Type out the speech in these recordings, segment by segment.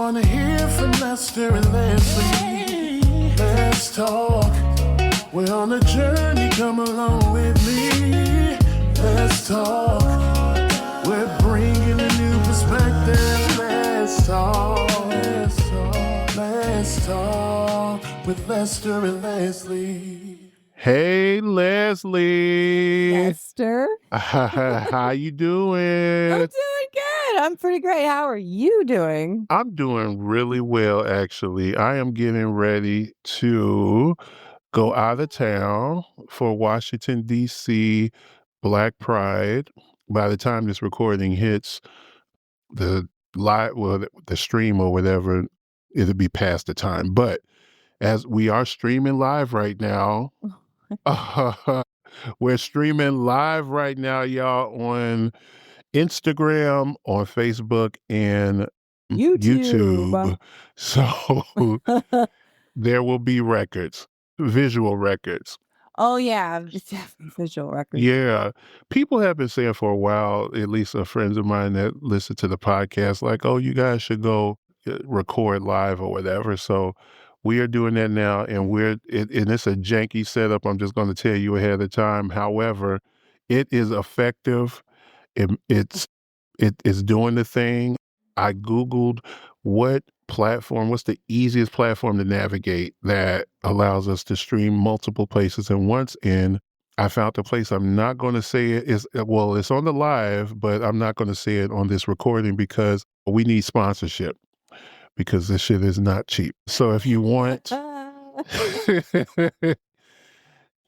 wanna hear from Lester and Leslie. Let's talk. We're on a journey, come along with me. Let's talk. We're bringing a new perspective. Let's talk. Let's talk. Let's talk with Lester and Leslie. Hey, Leslie. Lester. How you doing? I'm doing good. I'm pretty great. How are you doing? I'm doing really well, actually. I am getting ready to go out of town for Washington, D.C. Black Pride. By the time this recording hits the the stream or whatever, it'll be past the time. But as we are streaming live right now, we're streaming live right now, y'all, on Instagram, on Facebook, and YouTube. So there will be records, visual records. Oh, yeah. Definitely visual records. Yeah. People have been saying for a while, at least friends of mine that listen to the podcast, like, oh, you guys should go record live or whatever. So we are doing that now, and and it's a janky setup. I'm just going to tell you ahead of time. However, it is effective. It's doing the thing. I Googled what's the easiest platform to navigate that allows us to stream multiple places at once. And I found a place. I'm not going to say it's on the live, but I'm not going to say it on this recording because we need sponsorship because this shit is not cheap. So if you want,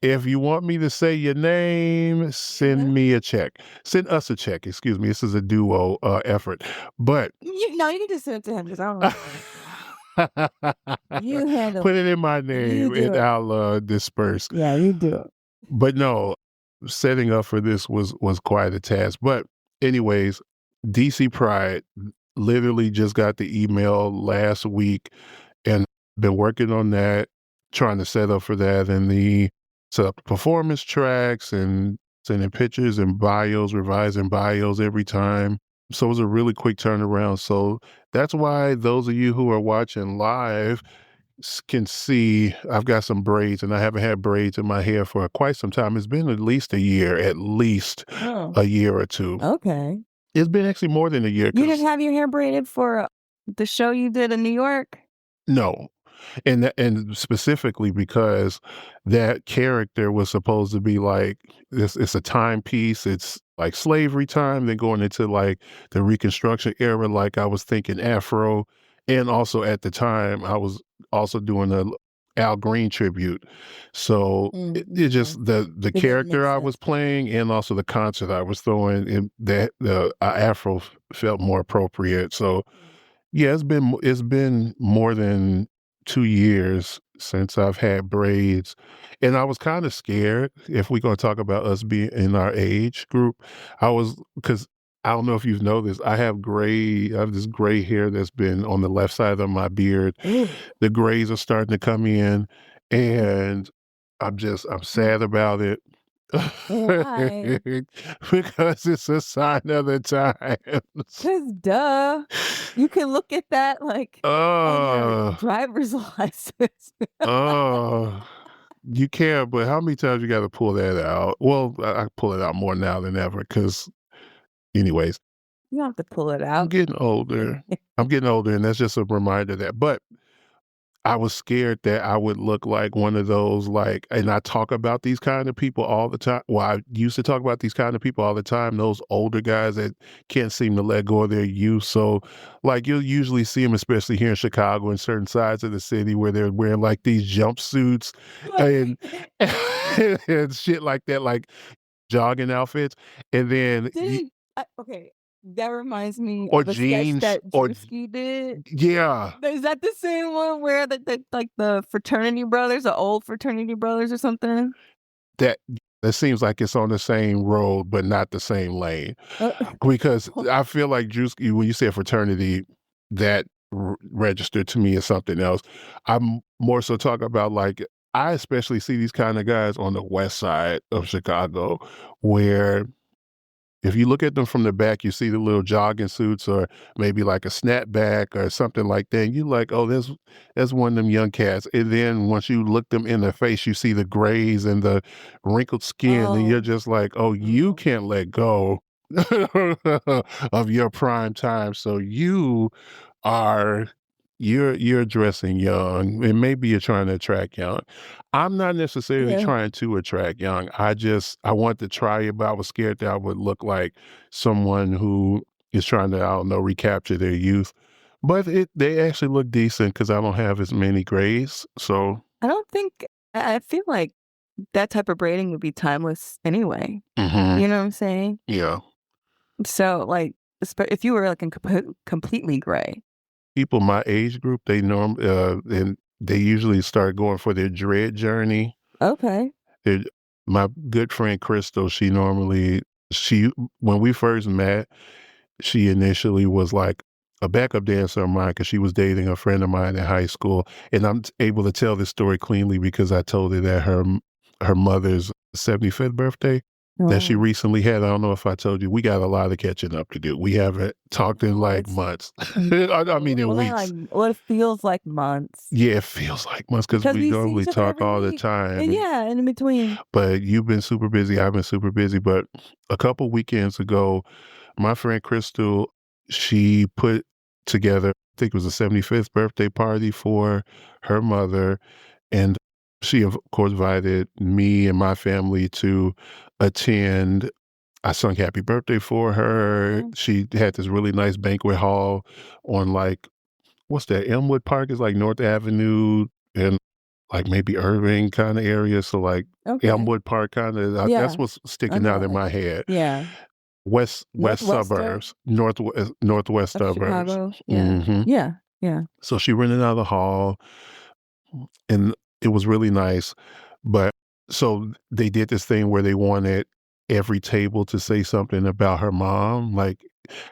if you want me to say your name, send me a check. Send us a check. Excuse me. This is a duo effort. But you can just send it to him because I don't know. You handle put it in my name and I'll disperse. Yeah, you do it. But no, setting up for this was quite a task. But anyways, DC Pride literally just got the email last week and been working on that, trying to set up for that and set up the performance tracks and sending pictures and bios, revising bios every time. So it was a really quick turnaround. So that's why those of you who are watching live can see I've got some braids, and I haven't had braids in my hair for quite some time. It's been at least a year a year or two. Okay. It's been actually more than a year. You didn't have your hair braided for the show you did in New York? No. And specifically because that character was supposed to be like this. It's a timepiece. It's like slavery time, then going into like the Reconstruction era. Like I was thinking Afro, and also at the time I was also doing a Al Green tribute. So it just the character I was playing and also the concert I was throwing in that the Afro felt more appropriate. So yeah, it's been more than 2 years since I've had braids, and I was kind of scared if we're going to talk about us being in our age group. Because I don't know if you've noticed, I have this gray hair that's been on the left side of my beard. The grays are starting to come in, and I'm sad about it. Why? Because it's a sign of the times. Because duh, you can look at that like on your driver's license. You can, but how many times you got to pull that out? Well, I pull it out more now than ever because, anyways. You don't have to pull it out. I'm getting older. And that's just a reminder of that. But I was scared that I would look like one of those, and I talk about these kind of people all the time. Well, I used to talk about these kind of people all the time, those older guys that can't seem to let go of their youth. So, you'll usually see them, especially here in Chicago, in certain sides of the city where they're wearing, these jumpsuits and, and shit like that, like jogging outfits. And then... okay. That reminds me or of a jeans sketch that Drewski did. Yeah. Is that the same one where the fraternity brothers, the old fraternity brothers or something? That seems like it's on the same road, but not the same lane. Because I feel like Drewski, when you say fraternity, that registered to me as something else. I'm more so talking about I especially see these kind of guys on the west side of Chicago where If you look at them from the back, you see the little jogging suits or maybe like a snapback or something like that. And you like, oh, that's one of them young cats. And then once you look them in the face, you see the grays and the wrinkled skin, and you're Oh, just like, oh, you oh, can't let go of your prime time. So are you're dressing young, and maybe you're trying to attract young. I'm not necessarily yeah. trying to attract young. I want to try it, but I was scared that I would look like someone who is trying to, I don't know, recapture their youth. But they actually look decent because I don't have as many grays. So I don't think I feel like that type of braiding would be timeless anyway. mhm, You know what I'm saying? yeah. So, like, if you were like in completely gray. People my age group, and they usually start going for their dread journey. Okay. It My good friend Crystal, she when we first met, she initially was like a backup dancer of mine because she was dating a friend of mine in high school, and able to tell this story cleanly because I told her that her mother's 75th birthday that she Oh, recently had. I don't know if I told you, we got a lot of catching up to do. We haven't talked in oh, like that's months. I mean in well, not like weeks. what it feels like months Yeah, it feels like months because because we we see normally each other talk every all the week. time. And yeah, and in between. But you've been super busy, I've been super busy, but a couple weekends ago, my friend Crystal, she put together, I think it was a 75th birthday party for her mother, and she, of course, invited me and my family to attend. I sung happy birthday for her. Oh, She had this really nice banquet hall on, like, what's that? Elmwood Park is like North Avenue and like maybe Irving kind of area. So like okay. Elmwood Park kind of, that's Yeah. what's I sticking know out in it. my head. Yeah. West Northwestern suburbs, northwest of suburbs. Chicago. Yeah. Hmm. Yeah. Yeah. So she rented out the hall, and it was really nice. But so they did this thing where they wanted every table to say something about her mom, like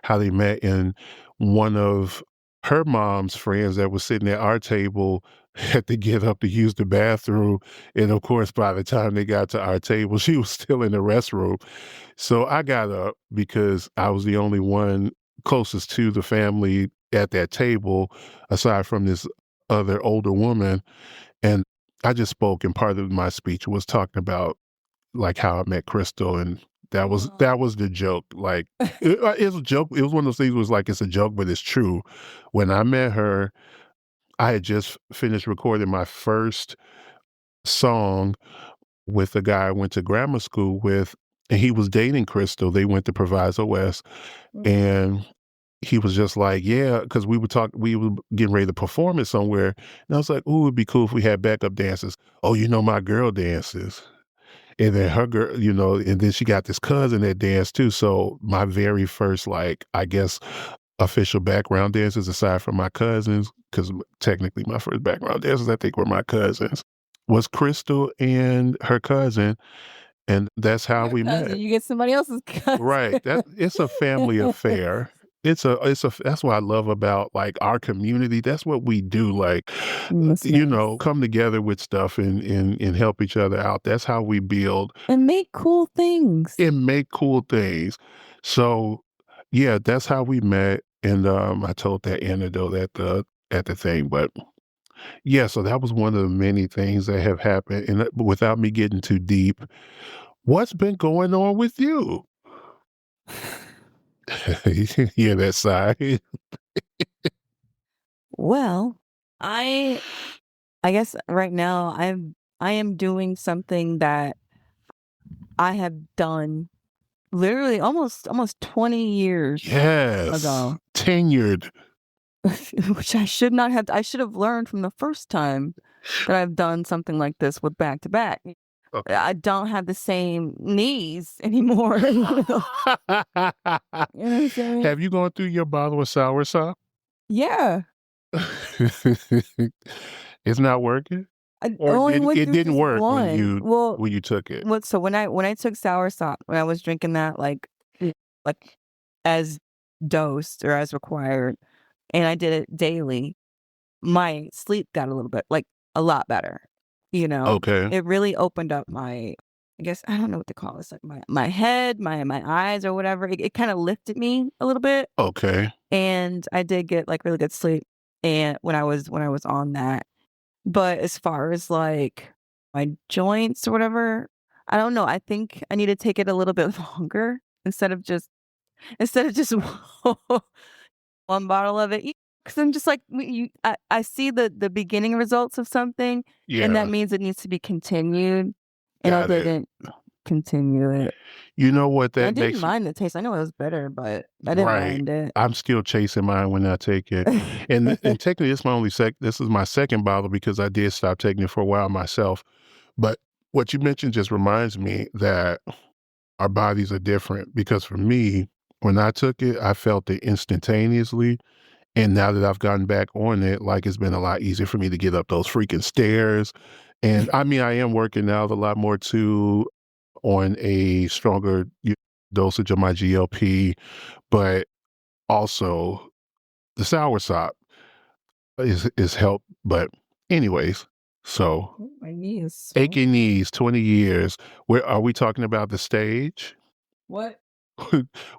how they met. And one of her mom's friends that was sitting at our table had to get up to use the bathroom. And of course, by the time they got to our table, she was still in the restroom. So I got up because I was the only one closest to the family at that table, aside from this other older woman. And I just spoke, and part of my speech was talking about like how I met Crystal, and that Oh. was the joke. Like it's a joke. It was one of those things. Was like it's a joke, but it's true. When I met her, I had just finished recording my first song with a guy I went to grammar school with, and he was dating Crystal. They went to Proviso West, Mhm. and he was just like, yeah, because we were getting ready to perform it somewhere. And I was like, ooh, it'd be cool if we had backup dancers. Oh, my girl dances. And then her girl, and then she got this cousin that danced too. So my very first, like, I guess, official background dancers, aside from my cousins, because technically my first background dancers, I think, were my cousins, was Crystal and her cousin. And that's how Your we cousin. met. You get somebody else's cousin. Right. It's a family affair. That's what I love about like our community. That's what we do. Like, That's nice. come together with stuff and help each other out. That's how we build And make cool things. and make cool things. So yeah, that's how we met. And I told that anecdote at the thing. But yeah, so that was one of the many things that have happened. And without me getting too deep, what's been going on with you? You hear that sigh? Well, I I guess right now I am doing something that I have done literally almost 20 years Yes, ago, tenured. which I should have learned from the first time that I've done something like this with back to back. Okay. I don't have the same knees anymore. You know what I'm saying? Have you gone through your bottle of soursop? Yeah. It's not working? I Or only went it through didn't just work one. Well, when you took it? so when I took soursop, when I was drinking that like as dosed or as required, and I did it daily, my sleep got a little bit like a lot better. You know, Okay. it really opened up my I guess I don't know what to call this, like my head, my eyes or whatever. It kind of lifted me a little bit, Okay. and I did get like really good sleep and when I was on that. But as far as like my joints or whatever, I don't know. I think I need to take it a little bit longer instead of just one bottle of it. Because I'm just like I see the beginning results of something, and that Yeah, means it needs to be continued, and I got it. didn't continue it. You know what I that didn't makes mind the taste. I know it was bitter, but I didn't right. mind it. I'm still chasing mine when I take it. And technically this is my second bottle because I did stop taking it for a while myself. But what you mentioned just reminds me that our bodies are different because for me, when I took it, I felt it instantaneously. And now that I've gotten back on it, like it's been a lot easier for me to get up those freaking stairs. And I mean, I am working out a lot more too on a stronger dosage of my GLP, but also the soursop is help. But anyways, so Oh, my knee is swollen. aching knees, 20 years. Where are we talking about the stage? What?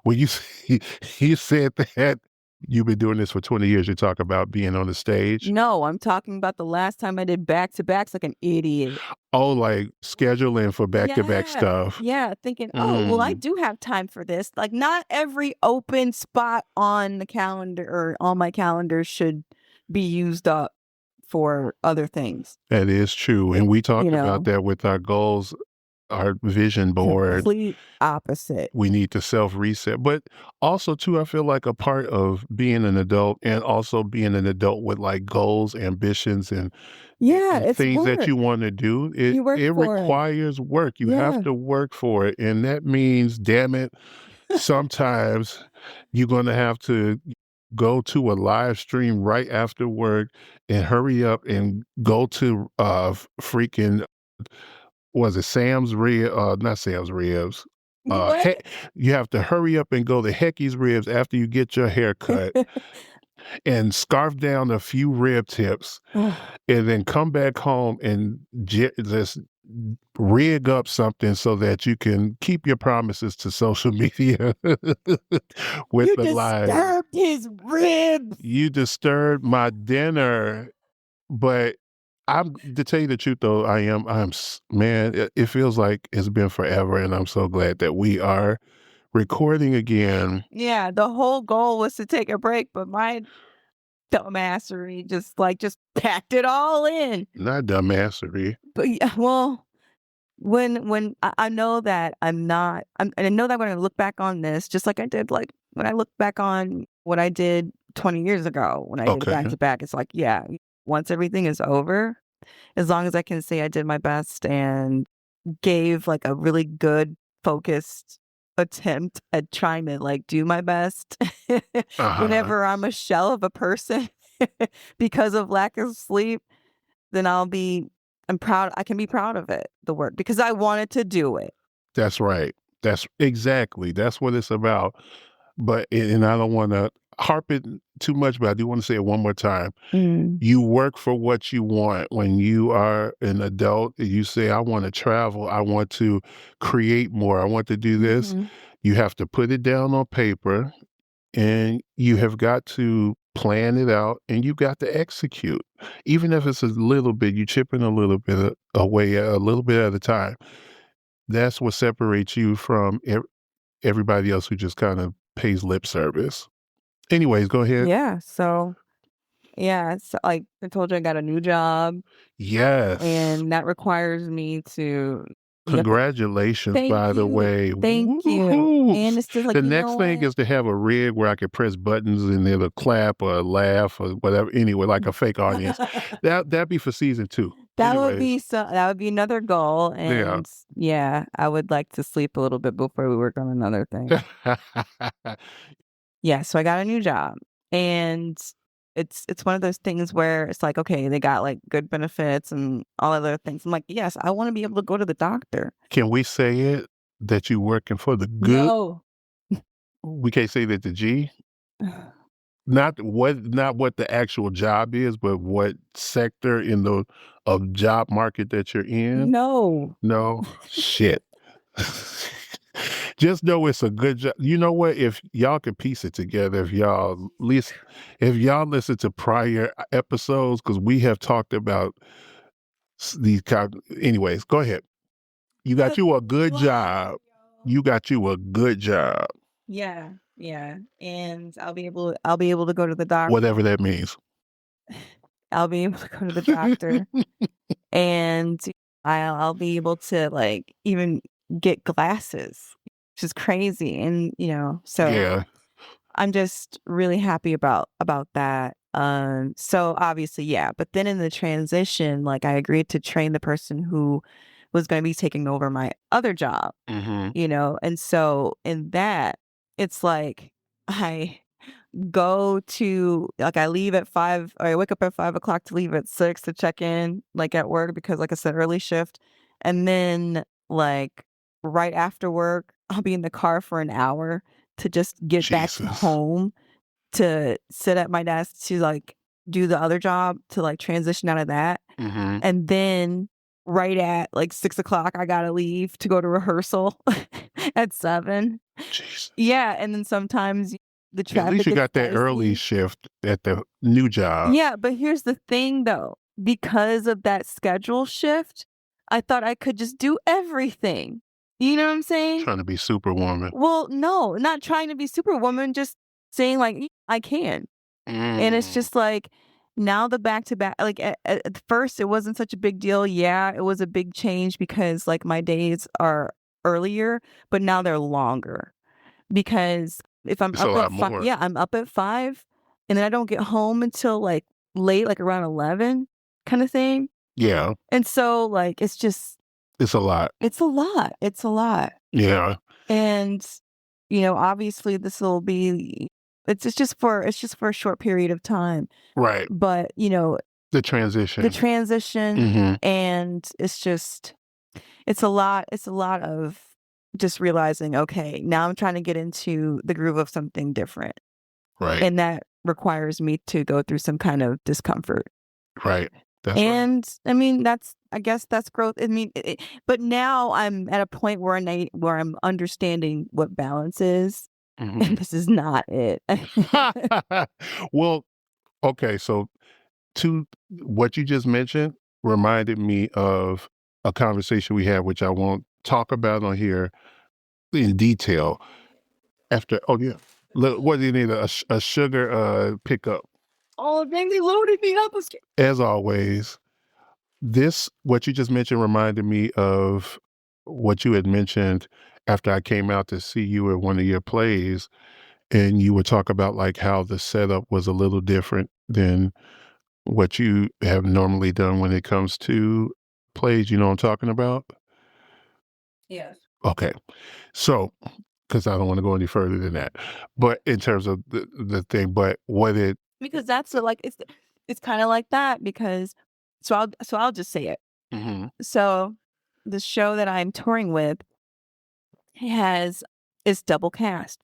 When you said that you've been doing this for 20 years, you talk about being on the stage. No, I'm talking about the last time I did back-to-backs like an idiot. Oh, like scheduling for back-to-back Yeah. stuff. Yeah, thinking, "Oh, well, I Mm, do have time for this." Like, not every open spot on the calendar or on my calendar should be used up for other things. that is true. It And we you talked about know, that with our goals, our vision board. complete opposite. We need to self-reset. But also too, I feel like a part of being an adult and also being an adult with like goals, ambitions, Yeah, and it's things that work. you want to do, You work it for it. requires work. You have Yeah. to work for it. And that means, damn it, sometimes you're going to have to go to a live stream right after work and hurry up and go to freaking was it Sam's Rib? Not Sam's Ribs. What? You have to hurry up and go to Hecky's Ribs after you get your hair cut and scarf down a few rib tips, and then come back home and just rig up something so that you can keep your promises to social media with You the live. disturbed his ribs. You disturbed my dinner, but I'm to tell you the truth though, man, it feels like it's been forever, and I'm so glad that we are recording again. Yeah, the whole goal was to take a break, but my dumbassery just packed it all in. Not dumbassery. But yeah, well, when I know that I know that when I look back on this, just like I did, like when I look back on what I did 20 years ago when I did it back Okay. to back, it's like, yeah, once everything is over, as long as I can say I did my best and gave like a really good focused attempt at trying to like do my best Uh-huh. whenever I'm a shell of a person because of lack of sleep, then I'm proud. I can be proud of it, the work, because I wanted to do it. That's right. That's what it's about. But and I don't want to harp it too much, but I do want to say it one more time. Mm. You work for what you want. When you are an adult, you say, I want to travel, I want to create more, I want to do this. Mhm. You have to put it down on paper and you have got to plan it out and you got to execute. Even if it's a little bit, you chip in a little bit away, a little bit at a time. That's what separates you from everybody else who just kind of pays lip service. Anyways, go ahead. Yeah. So yeah, it's like I told you, I got a new job, Yes. and that requires me to. You have to. Congratulations, Thank by the you. way. Thank you. Woo-hoo. And it's just like, The you know next thing what? is to have a rig where I can press buttons and it'll clap or laugh or whatever. Anyway, like a fake audience. That'd be for season 2. Anyways, That would be another goal, yeah. and yeah, I would like to sleep a little bit before we work on another thing. Yeah, so I got a new job, and it's one of those things where it's like, okay, they got like good benefits and all other things. I'm like, yes, I want to be able to go to the doctor. Can we say it that you working for the good? No. We can't say that the G. Not what the actual job is, but what sector in the of job market that you're in. No. No? Shit. Just know it's a good job. You know what? If y'all could piece it together, if y'all listen to prior episodes, because we have talked about these kind. Anyways, go ahead. You got you a good job. You got you a good job, Yeah, yeah, and I'll be able to go to the doctor. whatever that means. I'll be able to go to the doctor, and I'll be able to like even get glasses, which is crazy, and so Yeah. I'm just really happy about that. So obviously, yeah. But then in the transition, like I agreed to train the person who was going to be taking over my other job, Mm-hmm. and so in that, it's like I go to like I leave at 5 or I wake up at 5 o'clock to leave at 6 to check in like at work because like I said, early shift. And then like right after work, I'll be in the car for an hour to just get back Jesus. home to sit at my desk to like do the other job to like transition out of that. Mm-hmm. And then right at like 6 o'clock, I gotta leave to go to rehearsal at 7. Jesus. Yeah, and then sometimes the At least traffic you gets got that early dicey. shift at the new job. Yeah, but here's the thing though, because of that schedule shift, I thought I could just do everything. You know what I'm saying? Trying to be superwoman. Well, no, not trying to be superwoman, just saying like I can. And it's just like now the back to back, like at first it wasn't such a big deal. Yeah, it was a big change because like my days are earlier, but now they're longer because if I'm It's a up lot at 5, more. yeah, I'm up at 5 and then I don't get home until like late, like around 11 kind of thing. Yeah. And so like It's a lot. it's a lot. It's a lot. Yeah. And obviously this will be it's just for a short period of time. Right. But, The transition. the transition Mm-hmm. and it's a lot of just realizing, okay, now I'm trying to get into the groove of something different. Right. And that requires me to go through some kind of discomfort. Right. That's right. And I mean, I guess that's growth. I mean, but now I'm at a point where I'm understanding what balance is, Mm-hmm. and this is not it. Well, okay, so what you just mentioned reminded me of a conversation we had, which I won't talk about on here in detail. After, oh yeah, look, what do you need? A sugar pickup. Oh, dang, they loaded me up. As always, what you just mentioned reminded me of what you had mentioned after I came out to see you at one of your plays, and you would talk about like how the setup was a little different than what you have normally done when it comes to plays. You know what I'm talking about? Yes. Okay. So, because I don't want to go any further than that, but in terms of the thing, but what it, Because that's like it's kind of like that because I'll just say it. Mhm. So the show that I'm touring with is double cast.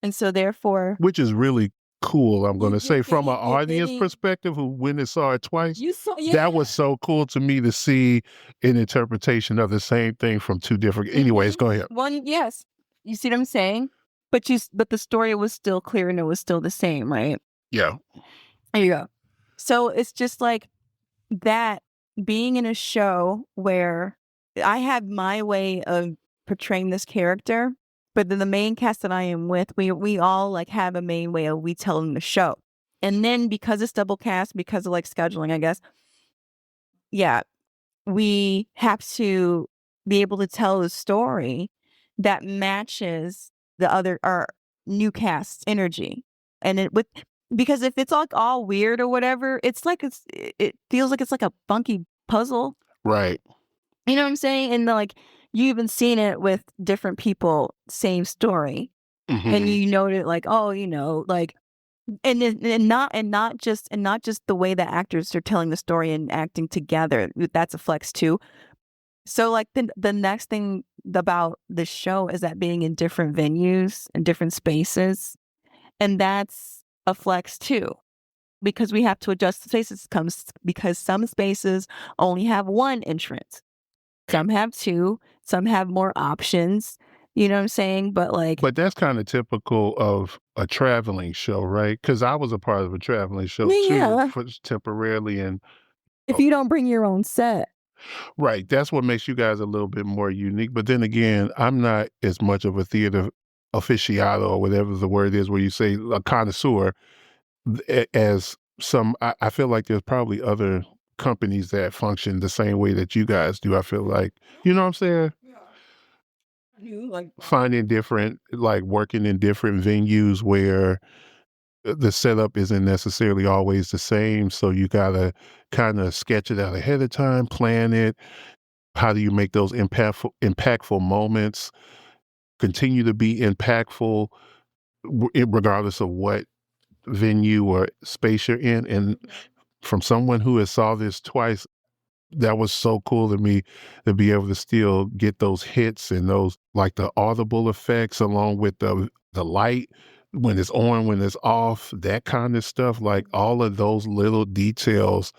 And so therefore which is really cool, I'm going to say, from an it audience perspective who went and saw it twice. you saw That was so cool to me to see an interpretation of the same thing from two different. Anyways, go ahead. One, yes. You see what I'm saying? But the story was still clear and it was still the same, right? Yeah. There you go. So it's just like that being in a show where I have my way of portraying this character, but then the main cast that I am with, we all like have a main way of we telling the show. And then because it's double cast, because of like scheduling, I guess, yeah, we have to be able to tell a story that matches the other our new cast's energy. And because if it's like all weird or whatever, it feels like it's like a funky puzzle. Right. You know what I'm saying? And like you even seen it with different people, same story. And Mhm. you know that like, oh, like and not just the way that actors are telling the story and acting together. That's a flex too. So like the next thing about the show is that being in different venues and different spaces, and that's a flex too, because we have to adjust the spaces because some spaces only have one entrance. Some have 2, some have more options, you know what I'm saying? But, like But that's kinda typical of a traveling show, right? Because I was a part of a traveling show too yeah, for temporarily, and if you don't bring your own set. right, that's what makes you guys a little bit more unique, but then again, I'm not as much of a theater aficionado or whatever the word is where you say a connoisseur as some I feel like there's probably other companies that function the same way that you guys do. I feel like, you know what I'm saying? You like Finding different like working in different venues where the setup isn't necessarily always the same, so you gotta kinda sketch it out ahead of time, plan it. How do you make those impactful moments continue to be impactful regardless of what venue or space you're in? And from someone who has saw this twice, that was so cool to me to be able to still get those hits and those like the audible effects along with the light when it's on, when it's off, that kind of stuff. Like all of those little details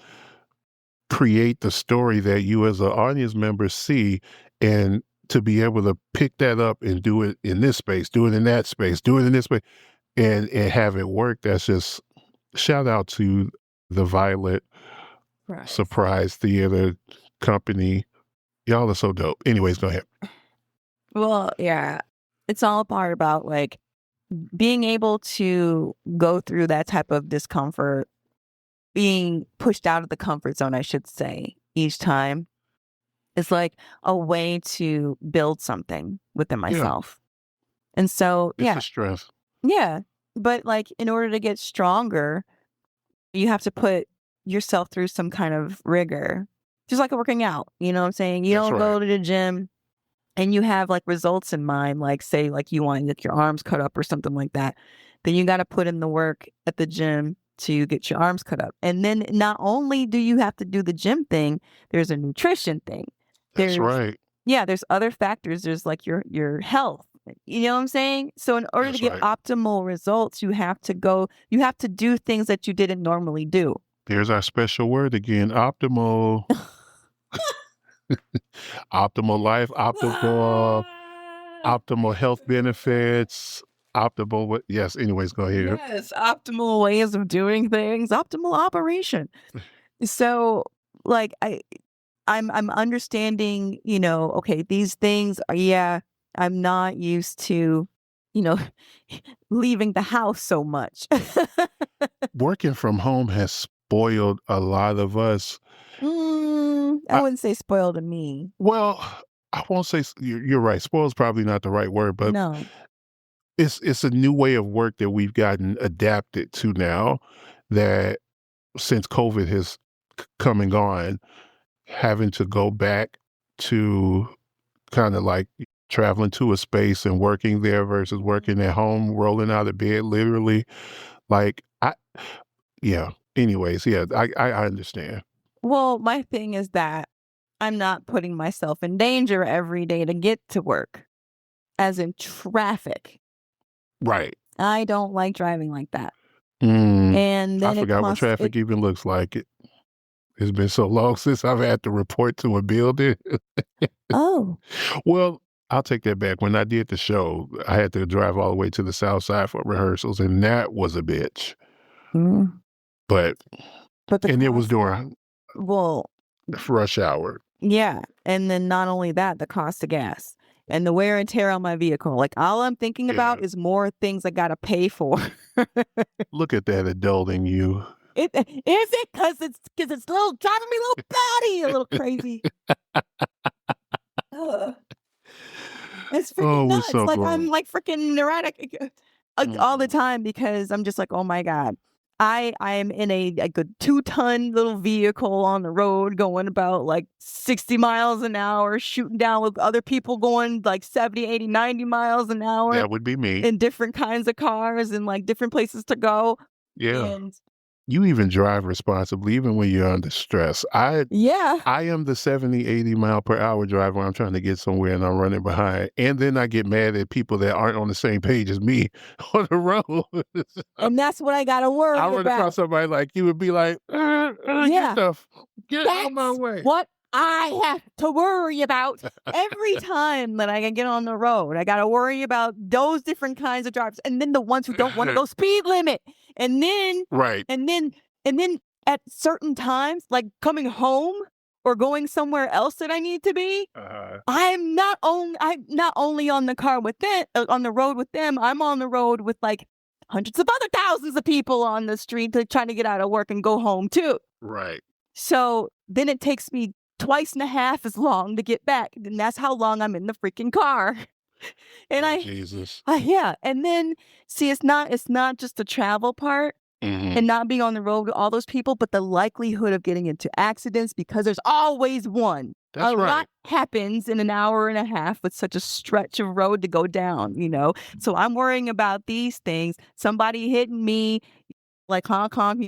create the story that you as an audience member see, and to be able to pick that up and do it in this space, do it in that space, do it in this space, and have it work. That's just shout out to the Violet right. Surprise Theater Company. Y'all are so dope. Anyways, go ahead. Well, yeah. It's all a part about, like, being able to go through that type of discomfort, being pushed out of the comfort zone, I should say, each time. Is like a way to build something within Yeah, myself. And so, it's yeah, a stress. yeah. But, like, in order to get stronger, you have to put yourself through some kind of rigor. Just like working out, you know what I'm saying? You That's don't right. go to the gym and you have, like, results in mind, like, say, like, you want, like, your arms cut up or something like that. Then you got to put in the work at the gym to get your arms cut up. And then not only do you have to do the gym thing, there's a nutrition thing. That's There's right. there's other factors. There's like your health. You know what I'm saying? So in order to That's get right. optimal results, you have to do things that you didn't normally do. There's our special word again. Optimal. Optimal life, optimal health benefits, optimal what yes, anyways, go ahead. Yes, optimal ways of doing things, optimal operation. So, like, I'm understanding, okay, these things are, yeah, I'm not used to, you know, leaving the house so much. Working from home has spoiled a lot of us. I I wouldn't say spoiled to me. well, I won't say you're right, spoiled is probably not the right word, but No. it's a new way of work that we've gotten adapted to now that since COVID has come and gone, having to go back to kinda like traveling to a space and working there versus working at home, rolling out of bed literally. Like, I yeah. Anyways, yeah, I understand. Well, my thing is that I'm not putting myself in danger every day to get to work, as in traffic. Right. I don't like driving like that. Mm, And I then forgot what traffic even looks like. It's been so long since I've had to report to a building. oh, Well, I'll take that back. When I did the show, I had to drive all the way to the South Side for rehearsals, and that was a bitch. mm, But but the and it was cost, during well, rush hour. yeah. And then not only that, the cost of gas and the wear and tear on my vehicle. Like, all I'm thinking Yeah. about is more things I got to pay for. Look at that adulting you. Is it? Because it's driving me a little batty, a little crazy. Ugh. It's Oh, freaking we're nuts. so Like, I'm grown. like freaking neurotic all the Mm. time because I'm just like, oh my God. I'm in a good 2-ton little vehicle on the road going about like 60 miles an hour, shooting down with other people going like 70, 80, 90 miles an hour That would be me. in different kinds of cars and like different places to go. Yeah. And You even drive responsibly, even when you're under stress. yeah. I am the 70, 80 mile per hour driver. I'm trying to get somewhere and I'm running behind. And then I get mad at people that aren't on the same page as me on the road. And that's what I got to I worry run across about. somebody like you would be like, Yeah. get out of my That's way. what I have to worry about every time that I get on the road. I got to worry about those different kinds of drivers, and then the ones who don't want to go speed limit, and then Right. and then at certain times, like coming home or going somewhere else that I need to be, I'm not only on the car with them, on the road with them. I'm on the road with like hundreds of other thousands of people on the street trying to get out of work and go home too. Right. So then it takes me twice and a half as long to get back, and that's how long I'm in the freaking car. And Jesus. yeah, and then see, it's not just the travel part Mhm. and not being on the road with all those people, but the likelihood of getting into accidents, because there's always one. That's A right. lot happens in an hour and a half with such a stretch of road to go down, So I'm worrying about these things. Somebody hitting me, like Hong Kong.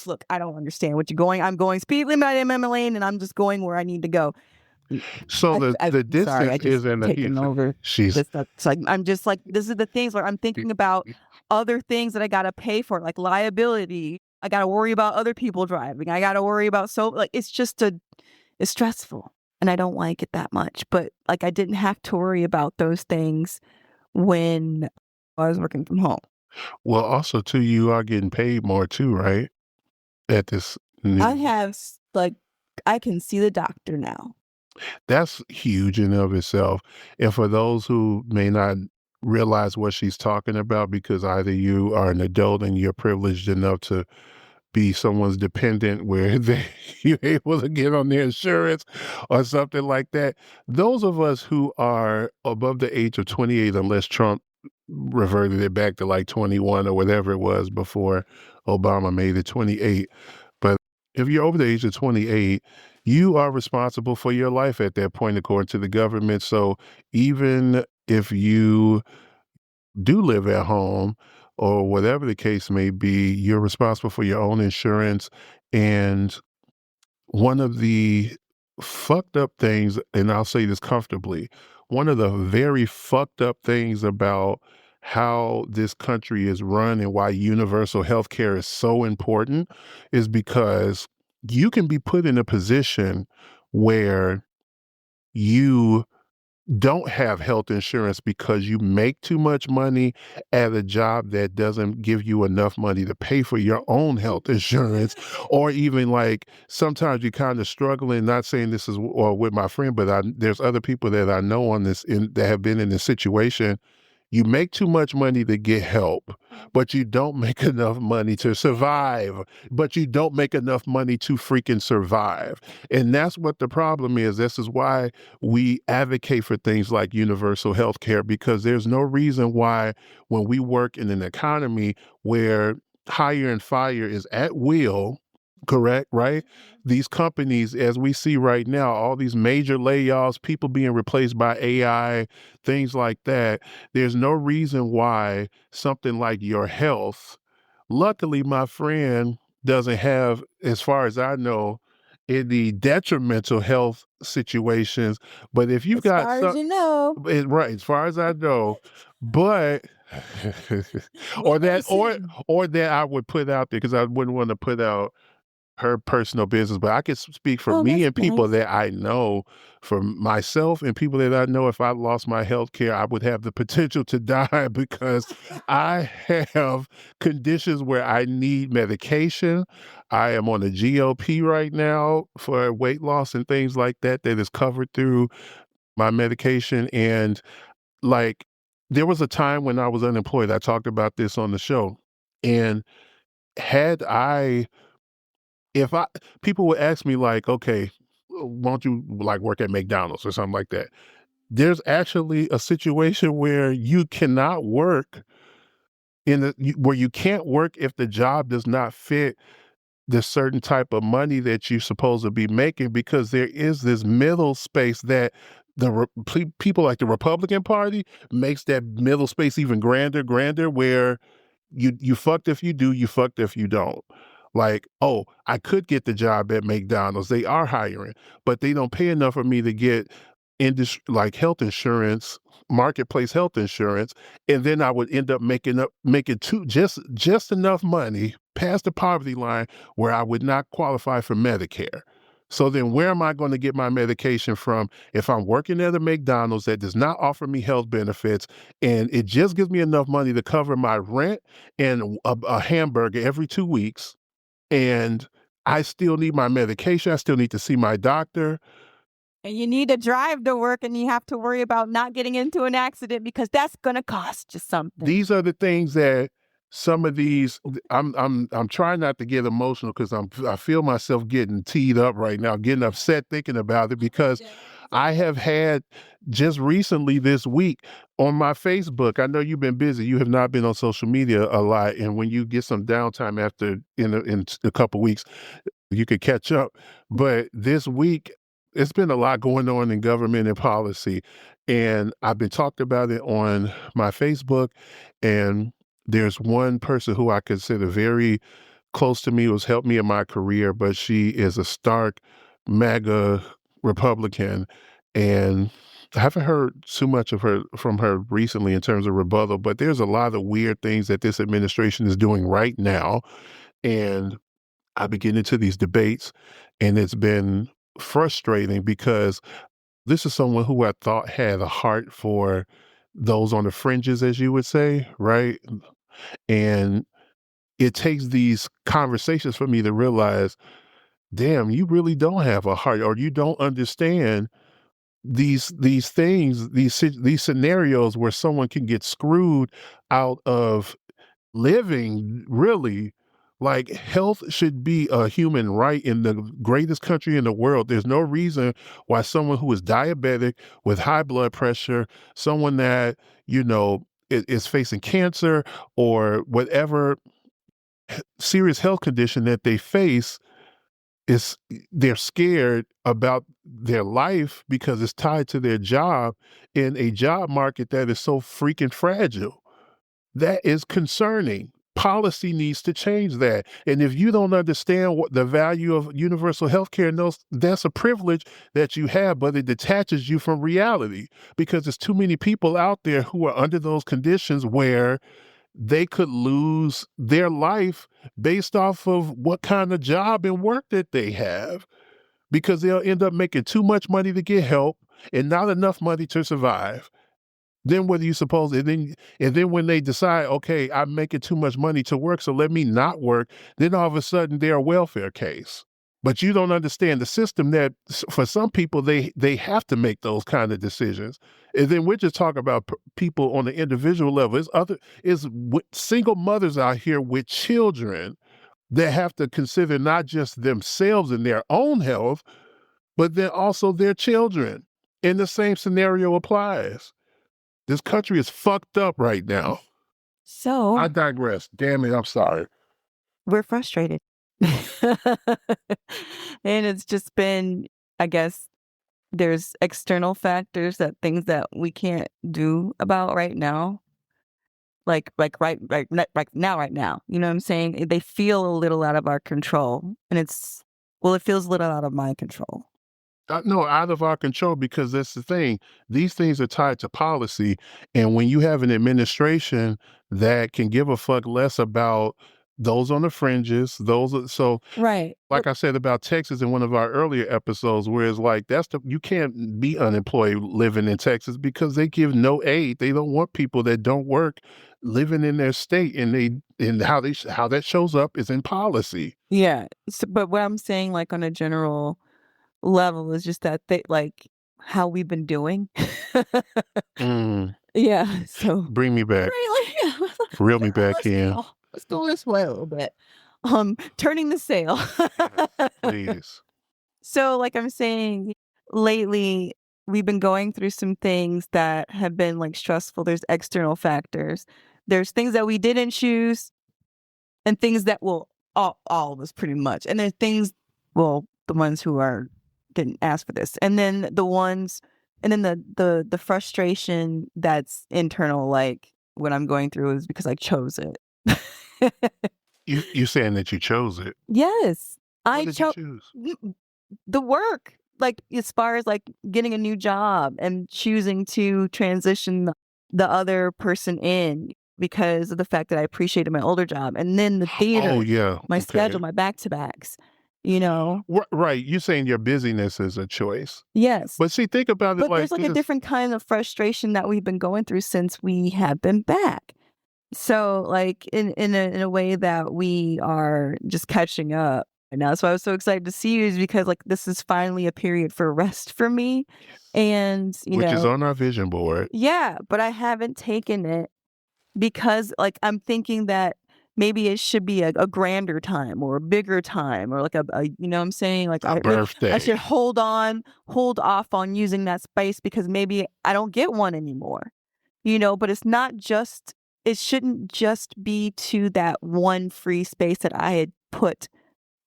Look, I don't understand what you're going. I'm going speed limit in my lane, and I'm just going where I need to go. So the I'm sorry, distance I just isn't a taken over she's this stuff. It's like I'm just like, this is the things where I'm thinking about other things that I gotta pay for, like liability. I gotta worry about other people driving. I gotta worry about it's stressful, and I don't like it that much. But like, I didn't have to worry about those things when I was working from home. well, also too, you are getting paid more too, right? At this new I have I can see the doctor now. That's huge in and of itself. And for those who may not realize what she's talking about, because either you are an adult and you're privileged enough to be someone's dependent where you're able to get on their insurance or something like that. Those of us who are above the age of 28, unless Trump reverted it back to like 21 or whatever it was before Obama made it 28. But if you're over the age of 28, you are responsible for your life at that point, according to the government. So even if you do live at home or whatever the case may be, you're responsible for your own insurance. And one of the fucked up things, and I'll say this comfortably, one of the very fucked up things about how this country is run and why universal health care is so important is because you can be put in a position where you don't have health insurance because you make too much money at a job that doesn't give you enough money to pay for your own health insurance, or even like sometimes you're kind of struggling. Not saying this is or with my friend, but there's other people that I know that have been in this situation. You make too much money to get help, but you don't make enough money to survive, but you don't make enough money to freaking survive. And that's what the problem is. This is why we advocate for things like universal health care, because there's no reason why when we work in an economy where hire and fire is at will, correct, right? These companies, as we see right now, all these major layoffs, people being replaced by AI, things like that, there's no reason why something like your health, luckily, my friend doesn't have, as far as I know, any detrimental health situations. But if you've As got far as some, you know. right, as far as I know, but or that Listen. or that I would put out there, because I wouldn't want to put out her personal business, but I can speak for Oh, me that's and people nice. that I know, for myself and people that I know, if I lost my health care, I would have the potential to die because I have conditions where I need medication. I am on a GOP right now for weight loss and things like that, that is covered through my medication. And like, there was a time when I was unemployed. I talked about this on the show. And had I if I people would ask me like, "Okay, won't you like work at McDonald's or something like that?" There's actually a situation where you cannot work where you can't work if the job does not fit the certain type of money that you're supposed to be making, because there is this middle space that people like the Republican Party makes that middle space even grander, where you fucked if you do, you fucked if you don't. Like, oh, I could get the job at McDonald's. They are hiring, but they don't pay enough for me to get industry like health insurance, marketplace health insurance, and then I would end up making just enough money past the poverty line where I would not qualify for Medicare. So then where am I going to get my medication from if I'm working at a McDonald's that does not offer me health benefits and it just gives me enough money to cover my rent and a hamburger every 2 weeks, and I still need my medication, I still need to see my doctor. And you need to drive to work and you have to worry about not getting into an accident because that's going to cost you something. These are the things that some of these I'm trying not to get emotional because I feel myself getting teed up right now, getting upset thinking about it because I have had just recently this week on my Facebook. I know you've been busy. You have not been on social media a lot, and when you get some downtime after in a couple weeks, you could catch up. But this week, it's been a lot going on in government and policy, and I've been talking about it on my Facebook. And there's one person who I consider very close to me, who's helped me in my career, but she is a stark MAGA Republican, and I haven't heard too much of her from her recently in terms of rebuttal. But there's a lot of weird things that this administration is doing right now, and I've been getting into these debates, and it's been frustrating because this is someone who I thought had a heart for those on the fringes, as you would say, right? And it takes these conversations for me to realize, damn, you really don't have a heart, or you don't understand these things, these scenarios where someone can get screwed out of living, really. Like, health should be a human right in the greatest country in the world. There's no reason why someone who is diabetic with high blood pressure, someone that, is facing cancer or whatever serious health condition that they face, is they're scared about their life because it's tied to their job in a job market that is so freaking fragile. That is concerning. Policy needs to change that. And if you don't understand what the value of universal health care, that's a privilege that you have, but it detaches you from reality because there's too many people out there who are under those conditions where they could lose their life based off of what kind of job and work that they have, because they'll end up making too much money to get help and not enough money to survive. Then what do you suppose? And then when they decide, okay, I'm making too much money to work, so let me not work, then all of a sudden they're a welfare case. But you don't understand the system that for some people, they have to make those kind of decisions. And then we're just talking about people on the individual level. It's single mothers out here with children that have to consider not just themselves and their own health, but then also their children. And the same scenario applies. This country is fucked up right now. So I digress. Damn it, I'm sorry. we're frustrated. And it's just been, I guess, there's external factors, that things that we can't do about right now. Like right now. You know what I'm saying? They feel a little out of our control. And it feels a little out of my control. No, out of our control, because that's the thing. These things are tied to policy. And when you have an administration that can give a fuck less about those on the fringes, so Right. like I said about Texas in one of our earlier episodes, where it's like, you can't be unemployed living in Texas because they give no aid. They don't want people that don't work living in their state, and how that shows up is in policy. Yeah. So, but what I'm saying, like on a general level, is just that they like how we've been doing. Yeah. So Bring me back. really, Reel me back in. Let's go this way a little bit. Turning the sail. Please. So, like I'm saying, lately we've been going through some things that have been like stressful. There's external factors. There's things that we didn't choose, and things that all of us pretty much. And there's things, the ones who didn't ask for this, and then the frustration that's internal, like what I'm going through is because I chose it. You saying that you chose it? Yes, What I did you chose choose? the work. Like as far as like getting a new job and choosing to transition the other person in because of the fact that I appreciated my older job, and then the theater, Oh yeah, my okay. schedule, my back-to-backs. you know? Right. You're saying your busyness is a choice. Yes. But see, think about it But like there's like a this. different kind of frustration that we've been going through since we have been back. So like in a way that we are just catching up. And that's why I was so excited to see you, is because like this is finally a period for rest for me. And Which is on our vision board. yeah, but I haven't taken it because like I'm thinking that maybe it should be a grander time or a bigger time, or like a you know what I'm saying? Like A birthday. I should hold off on using that space because maybe I don't get one anymore. You know, but it's not just, it shouldn't just be to that one free space that I had put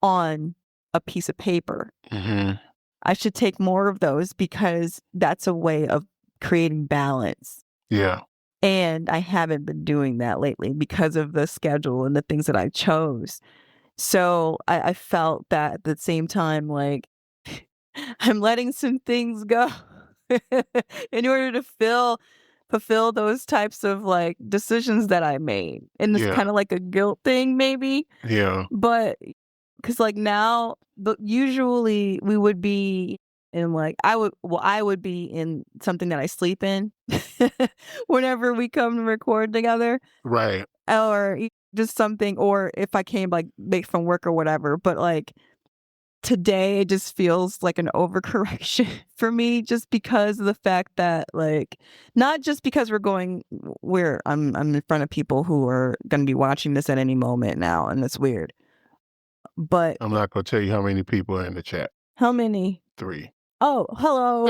on a piece of paper. Mm-hmm. I should take more of those because that's a way of creating balance. Yeah. And I haven't been doing that lately because of the schedule and the things that I chose. So I felt that at the same time, like, I'm letting some things go in order to fulfill those types of like decisions that I made. And it's Yeah. kind of like a guilt thing, maybe. Yeah. But because like now, usually we would be in like, I would be in something that I sleep in whenever we come to record together. Right. Or just something, or if I came like late from work or whatever. But like today, it just feels like an overcorrection for me, just because of the fact that like, not just because I'm in front of people who are going to be watching this at any moment now, and it's weird. But I'm not going to tell you how many people are in the chat. how many? 3. Oh, hello.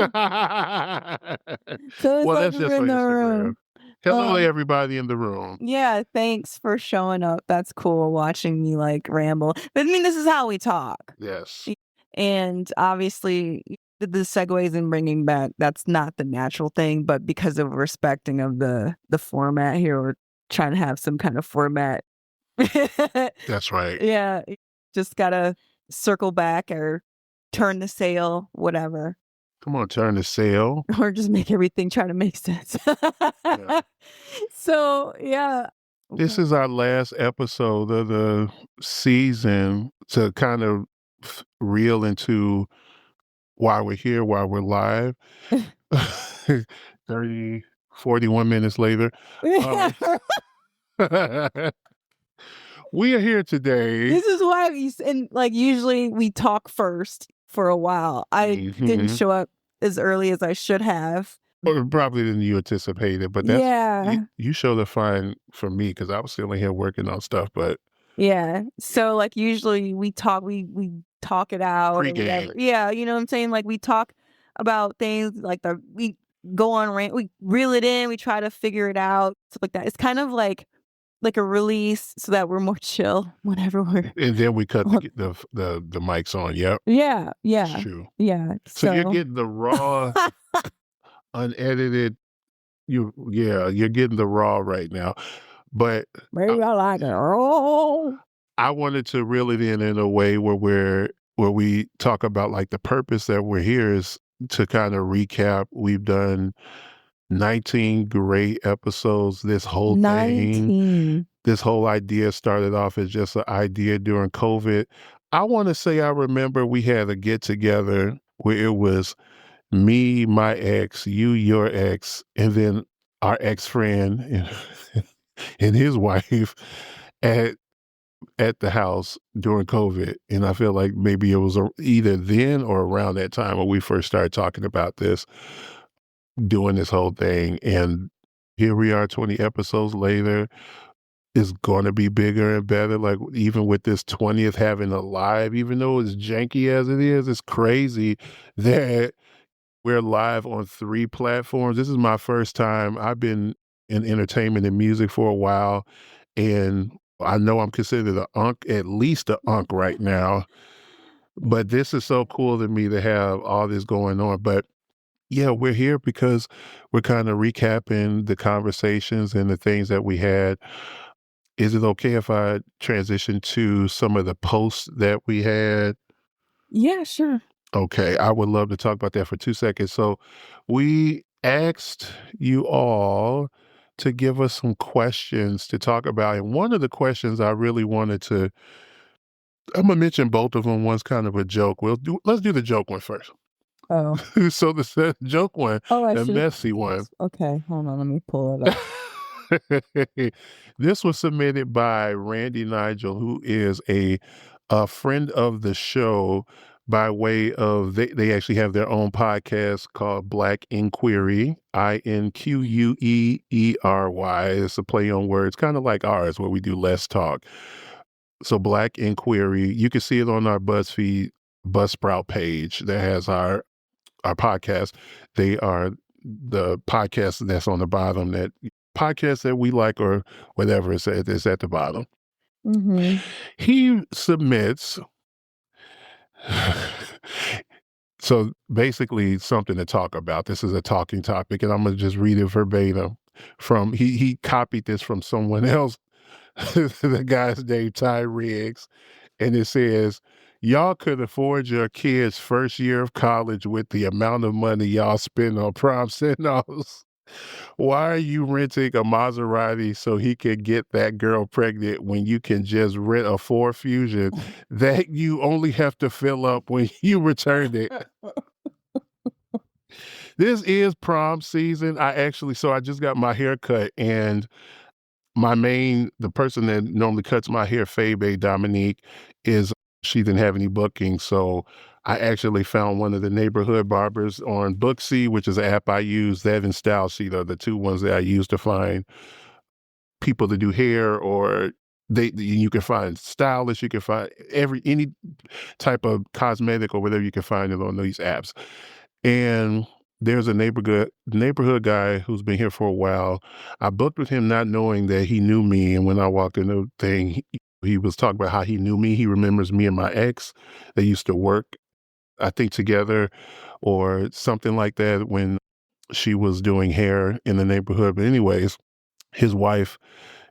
So it's well, like that's just we're for in the Instagram. room. Hello, everybody in the room. Yeah, thanks for showing up. That's cool, watching me like ramble. But I mean, this is how we talk. Yes. And obviously, the segues and bringing back, that's not the natural thing, but because of respecting of the format here, we're trying to have some kind of format. That's right. Yeah, just gotta circle back or turn the sail, whatever. Come on, turn the sail. Or just make everything try to make sense. Yeah. So, yeah. This is our last episode of the season to kind of reel into why we're here, why we're live. 41 minutes later. We are here today. This is why usually we talk first for a while. I didn't show up as early as I should have. Or probably than you anticipated, but that's you showed up fine for me because I was still in here working on stuff. But yeah, so like usually we talk it out. Pre-game. Yeah, you know what I'm saying? Like we talk about things like we go on rant, we reel it in, we try to figure it out, stuff like that. It's kind of like a release so that we're more chill whenever we're. And then we cut the mics on. Yep. Yeah. That's true. Yeah. So you're getting the raw, unedited. You're getting the raw right now. But maybe I like it. Oh. I wanted to reel it in a way where we talk about like the purpose that we're here is to kind of recap. We've done 19 great episodes. This whole 19. thing, this whole idea started off as just an idea during COVID. I want to say I remember we had a get together where it was me, my ex, you, your ex, and then our ex-friend and his wife at the house during COVID. And I feel like maybe it was either then or around that time when we first started talking about this, doing this whole thing. And here we are 20 episodes later. It's going to be bigger and better. Like even with this 20th having a live, even though it's janky as it is, it's crazy that we're live on 3 platforms. This is my first time. I've been in entertainment and music for a while, and I know I'm considered at least an unk right now. But this is so cool to me to have all this going on. But yeah, we're here because we're kind of recapping the conversations and the things that we had. Is it okay if I transition to some of the posts that we had? Yeah, sure. Okay, I would love to talk about that for 2 seconds. So we asked you all to give us some questions to talk about. And one of the questions I really wanted to I'm gonna mention both of them. One's kind of a joke. Let's do the joke one first. Oh. So the joke one, I the should. messy one. Okay, hold on. Let me pull it up. This was submitted by Randy Nigel, who is a friend of the show by way of they actually have their own podcast called Black Inquiry, Inqueery. It's a play on words, kind of like ours, where we do less talk. So Black Inquiry, you can see it on our BuzzFeed Buzzsprout page that has our podcast. They are the podcast that's on the bottom, that podcast that we like or whatever is at the bottom. Mm-hmm. He submits so basically something to talk about. This is a talking topic, and I'm gonna just read it verbatim from he copied this from someone else. The guy's name Ty Riggs, and it says, y'all could afford your kid's first year of college with the amount of money y'all spend on prom send-offs. Why are you renting a Maserati so he can get that girl pregnant when you can just rent a Ford Fusion that you only have to fill up when you return it? This is prom season. I just got my hair cut, and the person that normally cuts my hair, Fabe Dominique, she didn't have any bookings. So I actually found one of the neighborhood barbers on Booksy, which is an app I use. That and Style Sheet are the two ones that I use to find people to do hair, or you can find stylists, you can find any type of cosmetic or whatever, you can find it on these apps. And there's a neighborhood guy who's been here for a while. I booked with him not knowing that he knew me. And when I walked in the thing, he was talking about how he knew me. He remembers me and my ex. They used to work, I think, together or something like that when she was doing hair in the neighborhood. But anyways, his wife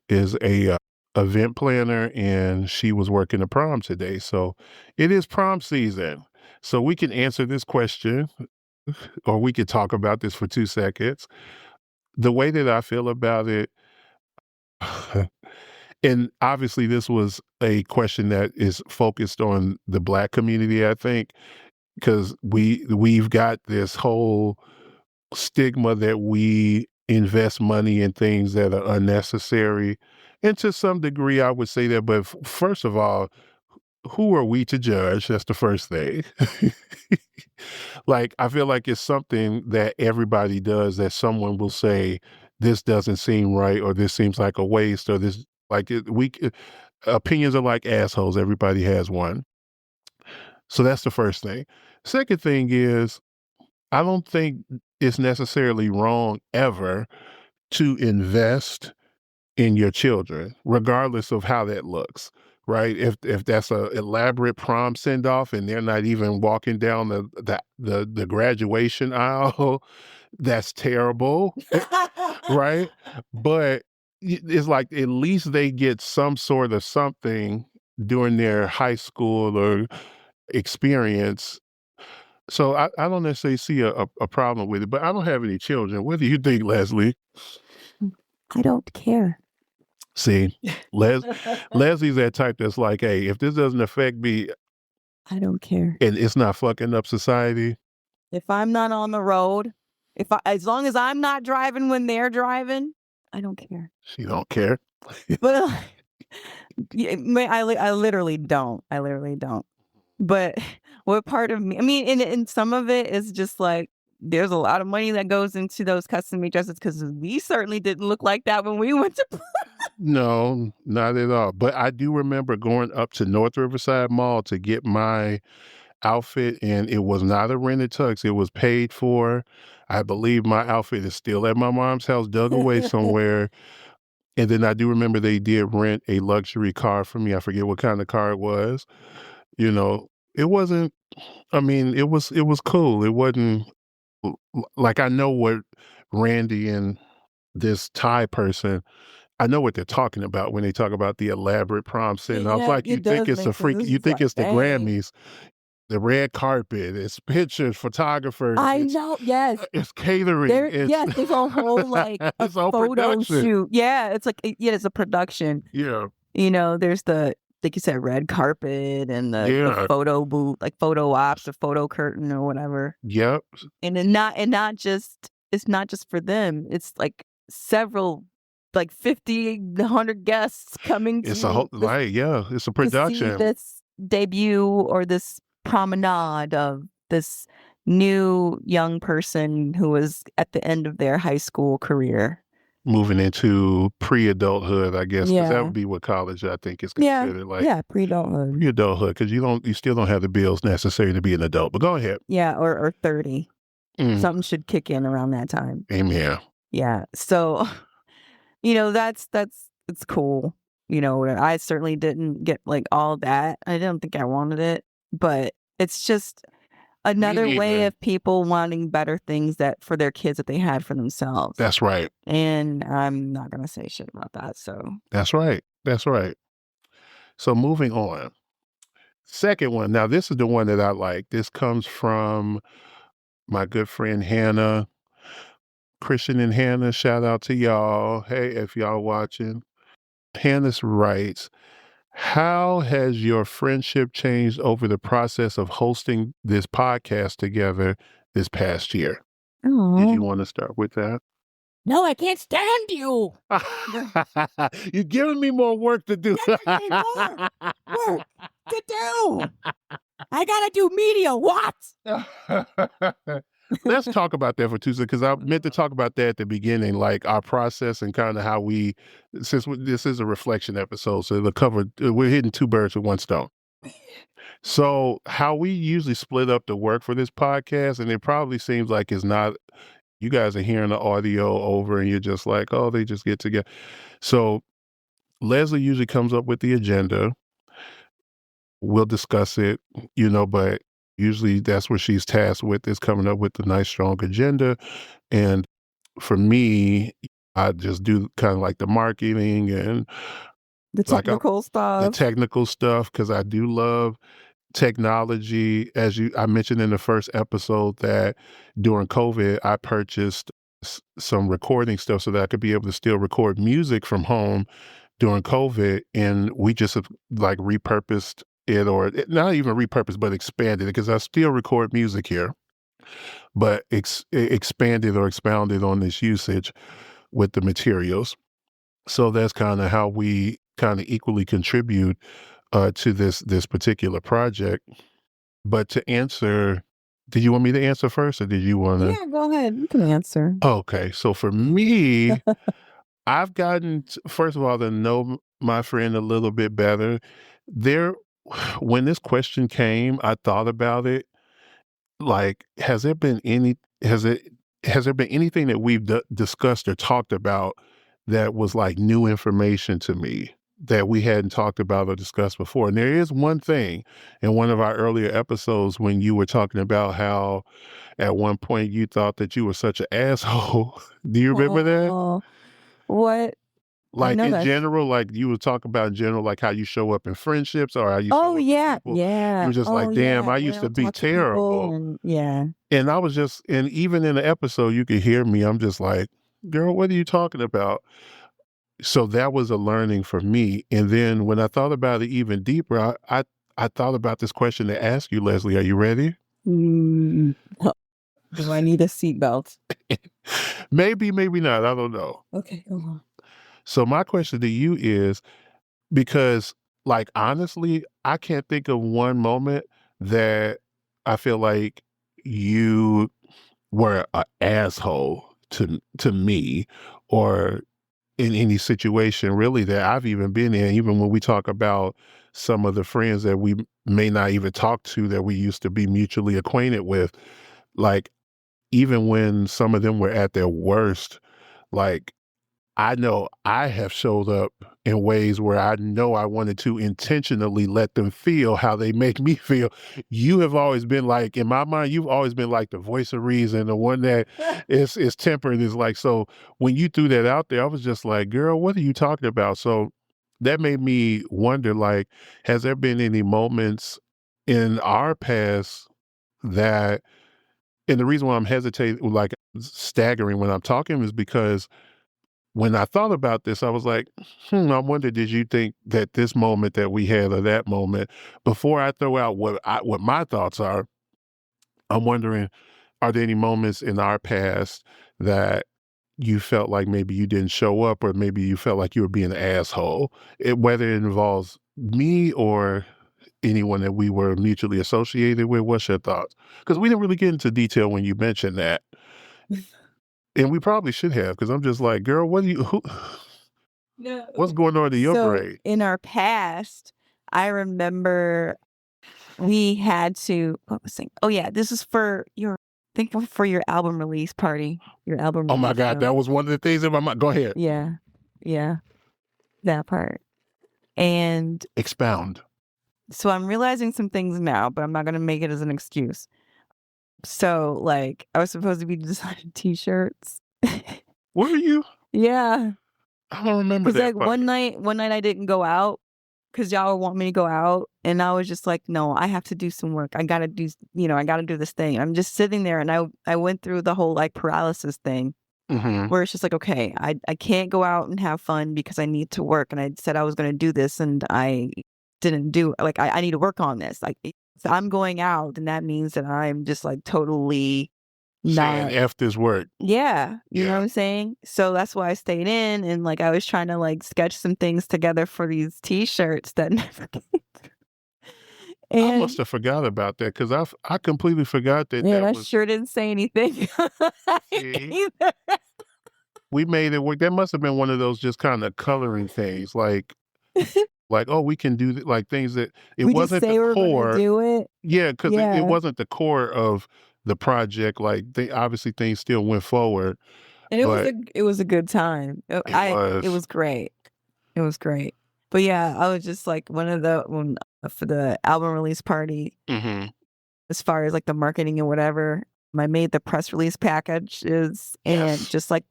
is a event planner, and she was working the prom today. So it is prom season. So we can answer this question, or we could talk about this for 2 seconds. The way that I feel about it, and obviously this was a question that is focused on the Black community, I think, because we've got this whole stigma that we invest money in things that are unnecessary. And to some degree, I would say that. But first of all, who are we to judge? That's the first thing. Like, I feel like it's something that everybody does that someone will say, this doesn't seem right, or this seems like a waste, or this, opinions are like assholes. Everybody has one. So that's the first thing. Second thing is, I don't think it's necessarily wrong ever to invest in your children, regardless of how that looks, right? If that's a elaborate prom send off and they're not even walking down the graduation aisle, that's terrible, right? But it's like at least they get some sort of something during their high school or experience. So I don't necessarily see a problem with it, but I don't have any children. What do you think, Leslie? I don't care. See, Leslie's that type that's like, hey, if this doesn't affect me, I don't care. And it's not fucking up society. If I'm not on the road, as long as I'm not driving when they're driving, I don't care. She don't care. But I literally don't. I literally don't. But what part of me, I mean, and some of it is just like, there's a lot of money that goes into those custom-made dresses, because we certainly didn't look like that when we went to. No, not at all. But I do remember going up to North Riverside Mall to get my outfit, and it was not a rented tux. It was paid for. I believe my outfit is still at my mom's house, dug away somewhere. And then I do remember they did rent a luxury car for me. I forget what kind of car it was. You know, it wasn't, I mean, it was cool. It wasn't like, I know what Randy and this Thai person, I know what they're talking about when they talk about the elaborate prom send off. Yeah, Like, you think it's you think it's the dang. Grammys, the red carpet, it's pictures, photographers. I know, yes. It's catering. Yes, there's a whole like a It's all photo production. shoot. Yeah, it's like, it's a production. Yeah. You know, there's the like you said, red carpet and the Yeah. photo booth, like photo ops or photo curtain or whatever. Yep. And not just, it's not just for them. It's like several, like 50, 100 guests coming It's a whole, like, yeah, it's a to see production. this debut or this promenade of this new young person who was at the end of their high school career. Moving into pre-adulthood, I guess, because that Yeah. would be what college, I think, is Yeah. considered, like Yeah. Pre-adulthood. pre-adulthood, because you still don't have the bills necessary to be an adult. But go ahead. Yeah. Or 30. Mm. Something should kick in around that time. Amen. Yeah. So, it's cool. I certainly didn't get like all that. I don't think I wanted it, but it's just another way neither. of people wanting better things that for their kids that they had for themselves. That's right. And I'm not going to say shit about that. So That's right. That's right. So moving on. Second one. Now, this is the one that I like. This comes from my good friend Hannah. Christian and Hannah, shout out to y'all. Hey, if y'all watching. Hannah writes, how has your friendship changed over the process of hosting this podcast together this past year? Did you want to start with that? No, I can't stand you. You're giving me more work to do. Work to do. I gotta do media. What? Let's talk about that for 2 seconds, because I meant to talk about that at the beginning, like our process and kind of how this is a reflection episode, so we're hitting 2 birds with 1 stone. So how we usually split up the work for this podcast, and it probably seems like it's not, you guys are hearing the audio over and you're just like, oh, they just get together. So Leslie usually comes up with the agenda. We'll discuss it, but usually that's what she's tasked with, is coming up with the nice, strong agenda. And for me, I just do kind of like the marketing and The technical the stuff. technical stuff, because I do love technology. As I mentioned in the first episode, that during COVID, I purchased some recording stuff so that I could be able to still record music from home during COVID. And we just have like repurposed it, or not even repurposed, but expanded it, because I still record music here, but expanded or expounded on this usage with the materials. So that's kind of how we kind of equally contribute to this particular project. But to answer, did you want me to answer first, or did you want to? Yeah, go ahead. You can answer. Okay, so for me, I've gotten, first of all, to know my friend a little bit better. When this question came, I thought about it. Like, has there been anything that we've discussed or talked about that was like new information to me that we hadn't talked about or discussed before? And there is one thing in one of our earlier episodes when you were talking about how at one point you thought that you were such an asshole. Do you remember that? Oh, what? Like in general, like you would talk about in general, like how you show up in friendships or how you show up with people. Yeah. You were just like, damn, I used to be terrible. And I was just, and even in the episode, you could hear me. I'm just like, girl, what are you talking about? So that was a learning for me. And then when I thought about it even deeper, I thought about this question to ask you, Leslie. Are you ready? Do I need a seatbelt? Maybe, maybe not. I don't know. Okay, go on. So my question to you is, because like, honestly, I can't think of one moment that I feel like you were an asshole to me, or in any situation really that I've even been in, even when we talk about some of the friends that we may not even talk to that we used to be mutually acquainted with. Like, even when some of them were at their worst, like, I know I have showed up in ways where I know I wanted to intentionally let them feel how they make me feel. You have always been like, in my mind, you've always been like the voice of reason, the one that is tempered, is like, so when you threw that out there, I was just like, girl, what are you talking about? So that made me wonder, like, has there been any moments in our past that, and the reason why I'm hesitating, like staggering when I'm talking, is because when I thought about this, I was like, I wonder, did you think that this moment that we had or that moment, before I throw out what my thoughts are, I'm wondering, are there any moments in our past that you felt like maybe you didn't show up, or maybe you felt like you were being an asshole, whether it involves me or anyone that we were mutually associated with? What's your thoughts? Because we didn't really get into detail when you mentioned that. And we probably should have, because I'm just like, girl, No. what's going on in your So brain? in our past, I remember we had to, what was it? Oh yeah, this is for for your album release party. Your album Oh my release God, show. that was one of the things in my mind. Go ahead. Yeah. Yeah. That part. And Expound. so I'm realizing some things now, but I'm not gonna make it as an excuse. So like I was supposed to be designing t-shirts. Were you? Yeah. I don't remember Because that like part. one night I didn't go out because y'all want me to go out, and I was just like, no, I have to do some work. I gotta do, I gotta do this thing. I'm just sitting there, and I went through the whole like paralysis thing Mm-hmm. where it's just like, okay, I can't go out and have fun because I need to work, and I said I was gonna do this, and I didn't do like I need to work on this. Like if I'm going out, and that means that I'm just like totally Saying not. F this work. Yeah, you know Yeah. what I'm saying? So that's why I stayed in, and like I was trying to like sketch some things together for these t-shirts that never came through. I And must have forgot about that, because I completely forgot that man, that I was. sure didn't say anything See, either. we made it work. That must have been one of those just kind of coloring things, like oh, we can do like things that it We just wasn't the say we're gonna core. do it. Yeah, because it Yeah. wasn't the core of the project. Like obviously things still went forward, And but it was a good time. It was great. It was great. But yeah, I was just like for the album release party, Mhm. as far as like the marketing and whatever, I made the press release packages, and Yes. just like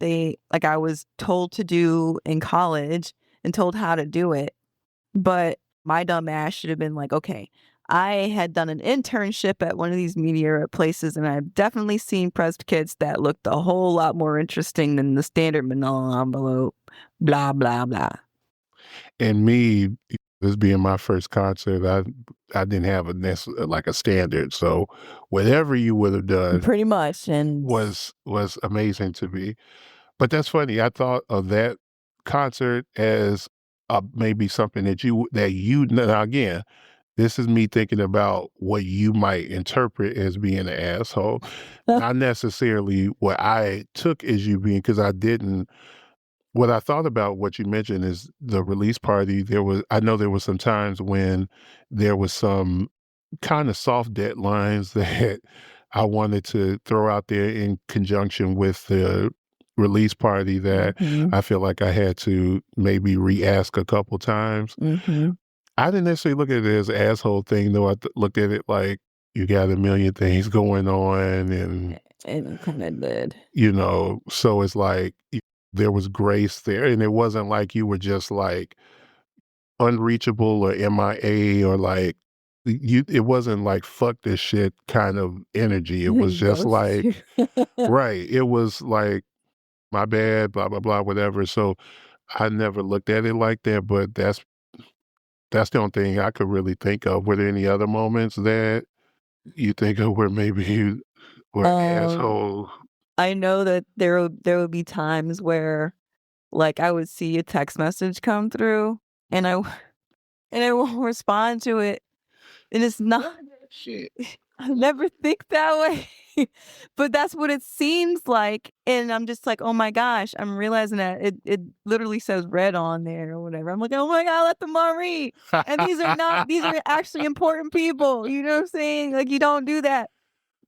I was told to do in college and told how to do it. But my dumb ass should have been like, okay, I had done an internship at one of these media places, and I've definitely seen pressed kits that looked a whole lot more interesting than the standard manila envelope, blah, blah, blah. And me, this being my first concert, I didn't have like a standard. So whatever you would have done Pretty much. And was amazing to me. But that's funny. I thought of that concert as maybe something now again, this is me thinking about what you might interpret as being an asshole, not necessarily what I took as you being, because I didn't. What I thought about what you mentioned is the release party. I know there was some times when there was some kind of soft deadlines that I wanted to throw out there in conjunction with the release party that Mhm. I feel like I had to maybe re-ask a couple times. Mhm. I didn't necessarily look at it as an asshole thing, though. I looked at it like you got a million things going on, and And kind of did. so it's like there was grace there, and it wasn't like you were just like unreachable or MIA, or like it wasn't like fuck this shit kind of energy. It was just Ghost like, you. right, it was like, my bad, blah blah blah, whatever. So I never looked at it like that, but that's the only thing I could really think of. Were there any other moments that you think of where maybe you were an asshole? I know that there would be times where like I would see a text message come through, and I won't respond to it, and it's not. Shit. I never think that way, but that's what it seems like, and I'm just like, oh my gosh, I'm realizing that it literally says red on there or whatever. I'm like, oh my god, let them all read, and these are actually important people. You know what I'm saying? Like you don't do that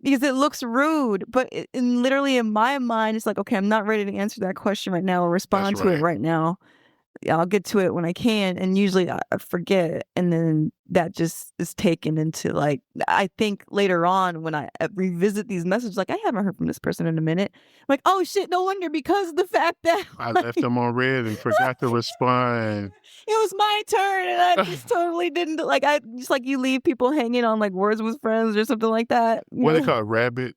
because it looks rude, but literally in my mind, it's like, okay, I'm not ready to answer that question right now or respond That's to it right. right now. I'll get to it when I can, and usually I forget, and then that just is taken into like, I think later on when I revisit these messages, like I haven't heard from this person in a minute. I'm like, oh shit, no wonder, because of the fact that I left them on red and forgot to respond. it was my turn, and I just totally didn't like. I just like you leave people hanging on like words with friends or something like that. What they call it, rabbit?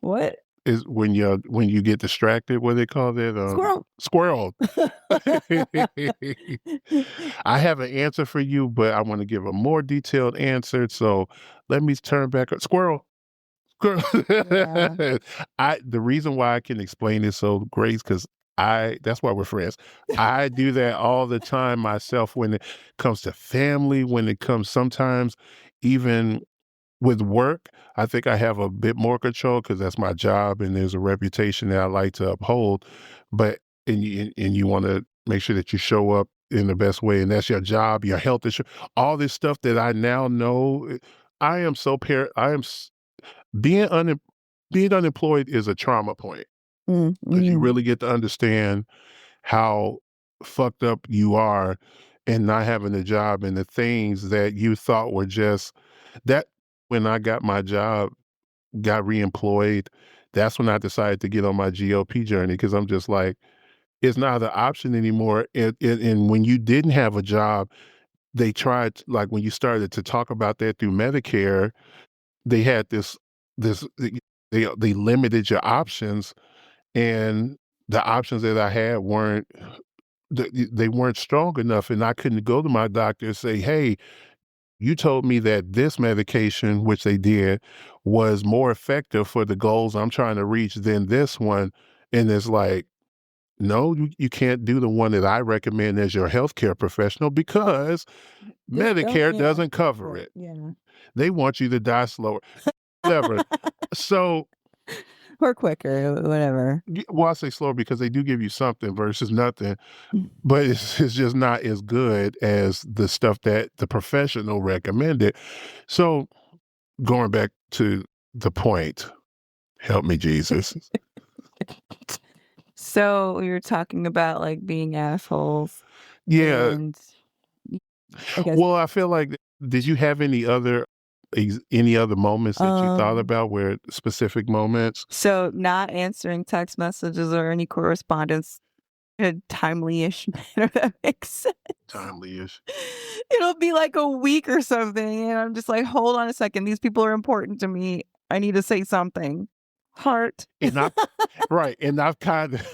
What? is when you get distracted, what do they call that? Squirrel. Squirrel. I have an answer for you, but I want to give a more detailed answer. So let me turn back. Squirrel. Yeah. The reason why I can explain it so great is because that's why we're friends. I do that all the time myself when it comes to family, when it comes sometimes even with work. I think I have a bit more control because that's my job and there's a reputation that I like to uphold. But and you want to make sure that you show up in the best way, and that's your job, your health insurance, all this stuff that I now know. I am so I am being being unemployed is a trauma point because you Mm-hmm. really get to understand how fucked up you are and not having a job and the things that you thought were just that. When I got my job, got reemployed, that's when I decided to get on my GOP journey because I'm just like, it's not an option anymore. And when you didn't have a job, they tried, like when you started to talk about that through Medicare, they had this they limited your options, and the options that I had weren't they weren't strong enough, and I couldn't go to my doctor and say, "Hey, you told me that this medication, which they did, was more effective for the goals I'm trying to reach than this one." And it's like, no, you can't do the one that I recommend as your healthcare professional because Medicare Yeah. doesn't cover it. Yeah. They want you to die slower. Whatever. So, Or quicker, whatever. well, I say slower because they do give you something versus nothing, but it's just not as good as the stuff that the professional recommended. So, going back to the point, help me, Jesus. So we were talking about like being assholes, Yeah. and I guess Well, I feel like, did you have any other moments that you thought about where specific moments? so not answering text messages or any correspondence in a timely-ish manner, that makes sense. Timely-ish. It'll be like a week or something, and I'm just like, hold on a second, these people are important to me. I need to say something. Heart. And right, and I've kind of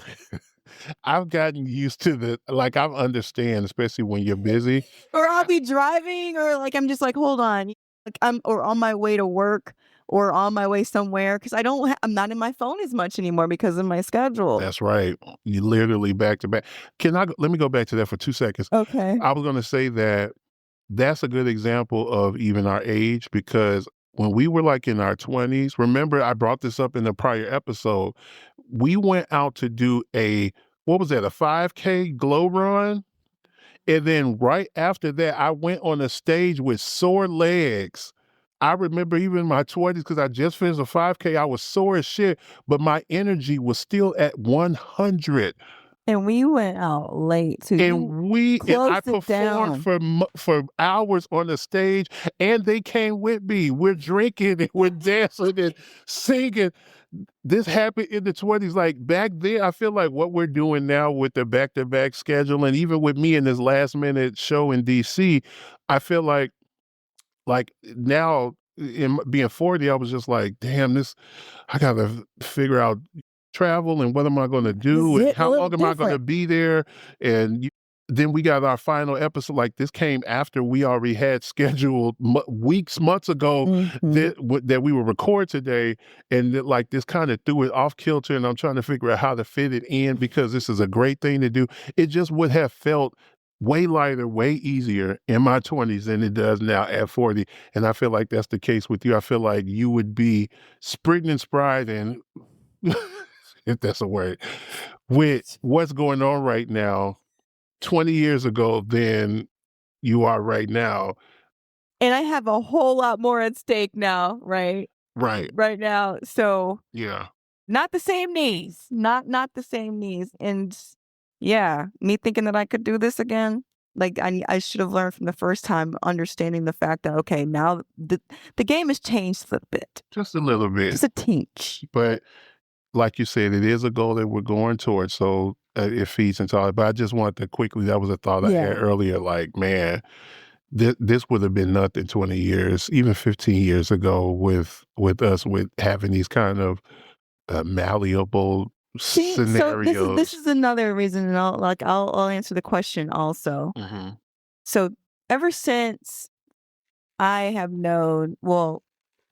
I've gotten used to I understand, especially when you're busy. Or I'll be driving, or like I'm just like, hold on, like I'm or on my way to work or on my way somewhere because I'm not in my phone as much anymore because of my schedule. That's right. You literally back to back. Let me go back to that for 2 seconds. Okay. I was gonna say that that's a good example of even our age because when we were like in our 20s, remember I brought this up in a prior episode. We went out to do what was that, a 5K glow run? And then right after that, I went on a stage with sore legs. I remember even in my 20s, because I just finished a 5K, I was sore as shit, but my energy was still at 100. And we went out late too. And I Closed it performed down. for hours on the stage, and they came with me. We're drinking and we're dancing and singing. This happened in the 20s. Like back then, I feel like what we're doing now with the back-to-back schedule, and even with me in this last-minute show in DC, I feel like now in being 40, I was just like, damn, I gotta figure out travel and what am I gonna do and how long am I gonna be there? And then we got our final episode. Like this came after we already had scheduled months ago that we would record today, and like this kind of threw it off kilter. And I'm trying to figure out how to fit it in because this is a great thing to do. It just would have felt way lighter, way easier in my 20s than it does now at 40. And I feel like that's the case with you. I feel like you would be spritting and sprite and if that's a word, with what's going on right now 20 years ago than you are right now. And I have a whole lot more at stake now, right? Right. Right now. So Yeah. not the same knees. Not the same knees. And yeah, me thinking that I could do this again. Like I should have learned from the first time, understanding the fact that okay, now the game has changed a little bit. Just a little bit. Just a tinge. But like you said, it is a goal that we're going towards. So it feeds into all. But I just wanted to quickly, that was a thought I had earlier. Like, man, this would have been nothing 20 years, even 15 years ago with us with having these kind of malleable See, so scenarios. this is another reason, and I'll answer the question also. Mm-hmm. So ever since I have known, well,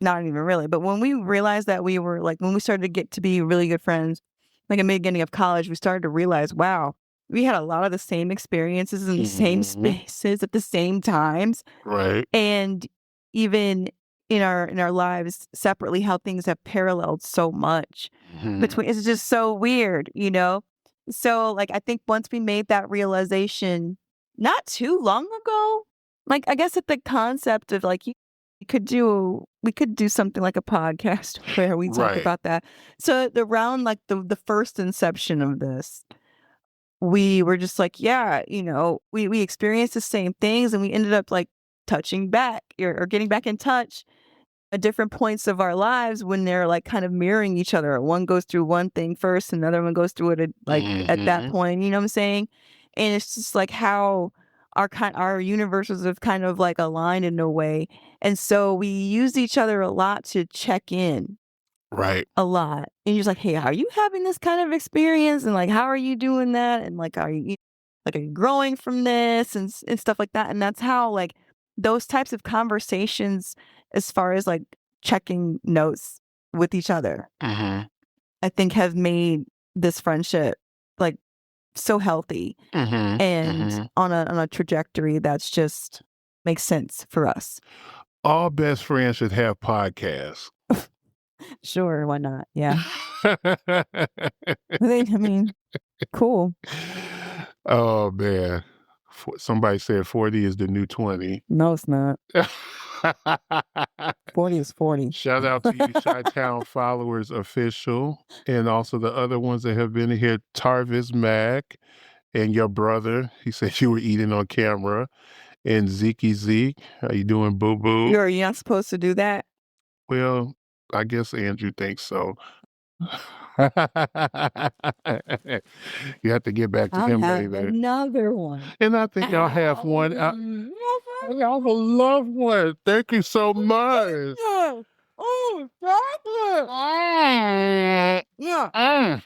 not even really, but when we realized that we were like, when we started to get to be really good friends, like in the beginning of college, we started to realize, wow, we had a lot of the same experiences in the same spaces at the same times. Right. And even in our lives separately, how things have paralleled so much between. It's just so weird, you know? So like I think once we made that realization not too long ago, like I guess at the concept of like we could do something like a podcast where we talk Right. about that. So around like the first inception of this, we were just like, yeah, you know, we experienced the same things, and we ended up like touching back or getting back in touch at different points of our lives when they're like kind of mirroring each other. One goes through one thing first, another one goes through it at that point, you know what I'm saying? And it's just like how our universes have kind of like aligned in a way. And so we use each other a lot to check in. Right. A lot. And you're just like, hey, are you having this kind of experience? And like, how are you doing that? And like, are you growing from this and stuff like that? And that's how like those types of conversations, as far as like checking notes with each other, I think have made this friendship like so healthy and on a trajectory that's just makes sense for us. All best friends should have podcasts. Sure, why not? Yeah. I mean, cool. Oh man. Somebody said 40 is the new 20. No, it's not. 40 is 40. Shout out to you, Chi-Town Followers Official, and also the other ones that have been here, Tarvis Mac and your brother. He said you were eating on camera. And Zeke, how you doing, boo-boo? You're not supposed to do that? Well, I guess Andrew thinks so. You have to get back to him later. Another one. And I think I'll have one. I will love one. Thank you so much. Oh, chocolate. Yeah.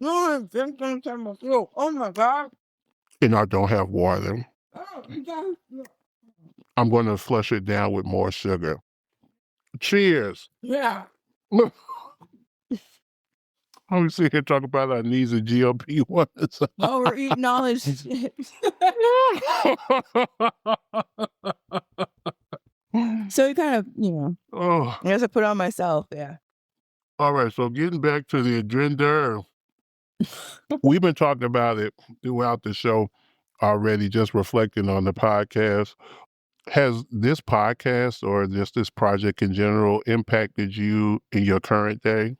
No, oh my God. And I don't have water. I'm going to flush it down with more sugar. Cheers. Yeah. How we sit here talking about our needs of GLP-1s. Oh, we're eating all this shit. So you kind of, you know, I guess I put it on myself, yeah. All right, so getting back to the agenda, we've been talking about it throughout the show already, just reflecting on the podcast. Has this podcast or just this project in general impacted you in your current day?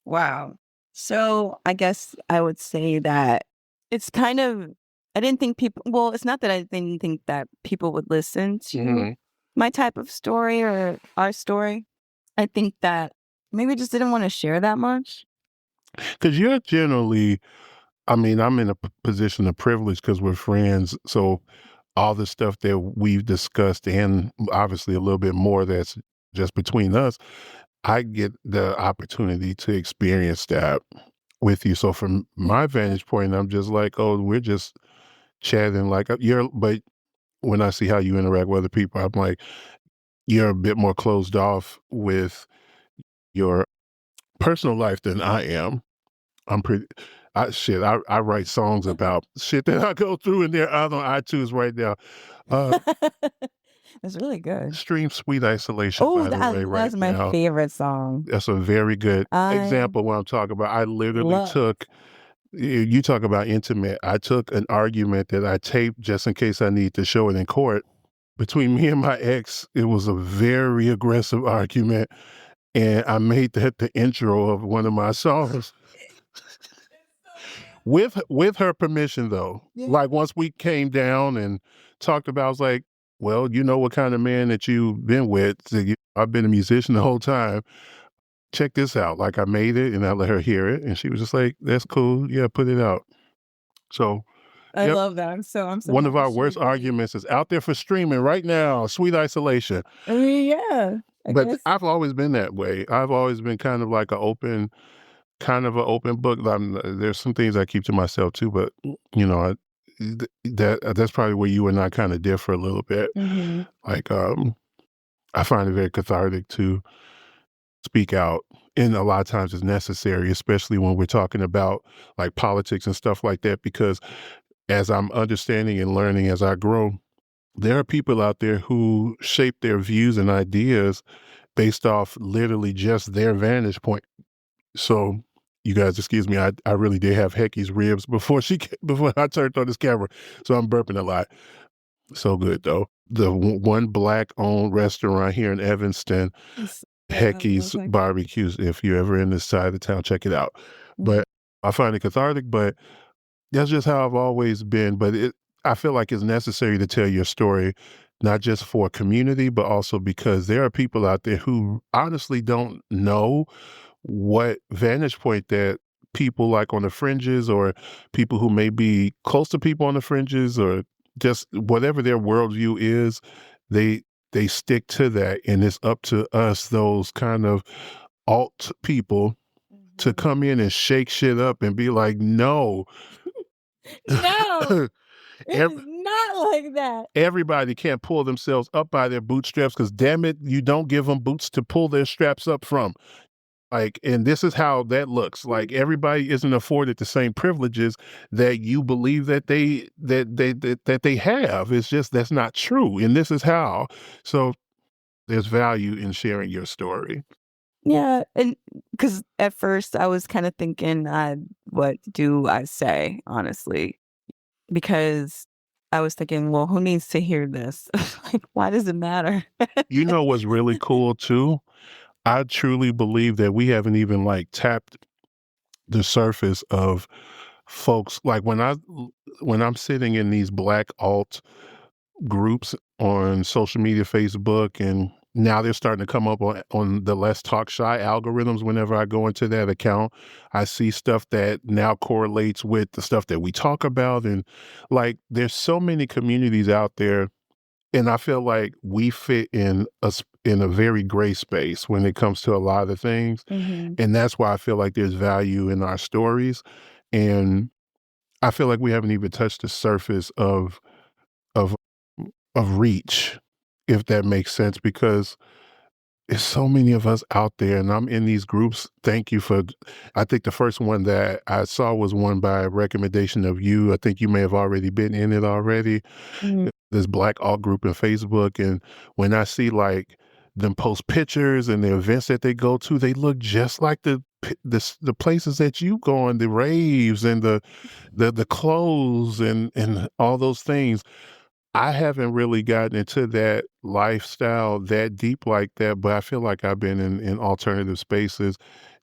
Wow. So I guess I would say that it's kind of, I didn't think people, well, it's not that I didn't think that people would listen to my type of story or our story. I think that maybe just didn't want to share that much. Because you're generally, I mean, I'm in a position of privilege because we're friends. So all the stuff that we've discussed and obviously a little bit more that's just between us, I get the opportunity to experience that with you. So from my vantage point, I'm just like, oh, we're just chatting like but when I see how you interact with other people, I'm like, you're a bit more closed off with your personal life than I am. I'm pretty, I write songs about shit that I go through and they're out on iTunes right now. That's really good. Stream Sweet Isolation, by the way, right that's my now. favorite song. That's a very good example of what I'm talking about. I literally took, you talk about intimate, I took an argument that I taped just in case I need to show it in court. Between me and my ex, it was a very aggressive argument, and I made that the intro of one of my songs. With her permission, though. Yeah. Like, once we came down and talked about, I was like, well, you know what kind of man that you've been with. So I've been a musician the whole time. Check this out. Like, I made it, and I let her hear it, and she was just like, that's cool. Yeah, put it out. So I love that. I'm so one of our worst arguments is out there for streaming right now, Sweet Isolation. I mean, yeah. But I've always been that way. I've always been kind of like an open kind of an open book. There's some things I keep to myself too, but you know, that's probably where you and I kind of differ a little bit. Mm-hmm. Like, I find it very cathartic to speak out, and a lot of times it's necessary, especially when we're talking about like politics and stuff like that, because as I'm understanding and learning as I grow, there are people out there who shape their views and ideas based off literally just their vantage point. So you guys, excuse me, I really did have Hecky's ribs before before I turned on this camera, so I'm burping a lot. So good though. The one black-owned restaurant here in Evanston, Hecky's Okay. Barbecues. If you're ever in this side of the town, check it out. But I find it cathartic, but that's just how I've always been. But I feel like it's necessary to tell your story, not just for a community, but also because there are people out there who honestly don't know what vantage point that people like on the fringes, or people who may be close to people on the fringes, or just whatever their worldview is, they stick to that, and it's up to us, those kind of alt people, to come in and shake shit up and be like, no, No, it's ev- not like that. everybody can't pull themselves up by their bootstraps, because damn it, you don't give them boots to pull their straps up from. Like, and this is how that looks. Like, everybody isn't afforded the same privileges that you believe that they have. It's just, that's not true. And this is how. So there's value in sharing your story. Yeah, and because at first I was kind of thinking, what do I say, honestly? Because I was thinking, well, who needs to hear this? Like, why does it matter? You know what's really cool too? I truly believe that we haven't even like tapped the surface of folks. Like, when I'm sitting in these black alt groups on social media, Facebook, and now they're starting to come up on the Let's Talk Shy algorithms. Whenever I go into that account, I see stuff that now correlates with the stuff that we talk about. And like, there's so many communities out there, and I feel like we fit in a very gray space when it comes to a lot of things. Mm-hmm. And that's why I feel like there's value in our stories. And I feel like we haven't even touched the surface of reach, if that makes sense, because there's so many of us out there, and I'm in these groups. Thank you for, I think the first one that I saw was one by recommendation of you. I think you may have already been in it already. Mm-hmm. This black alt group in Facebook. And when I see like them post pictures and the events that they go to, they look just like the places that you go on, the raves and the clothes and all those things. I haven't really gotten into that lifestyle that deep like that, but I feel like I've been in alternative spaces.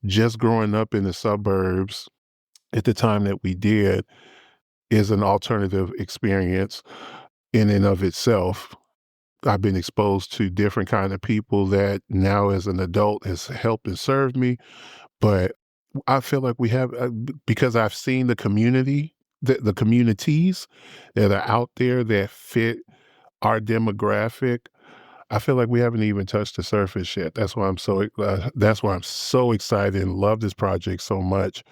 Just growing up in the suburbs at the time that we did is an alternative experience in and of itself. I've been exposed to different kind of people that now as an adult has helped and served me. But I feel like we have, because I've seen the community, the communities that are out there that fit our demographic. I feel like we haven't even touched the surface yet. That's why I'm so excited and love this project so much.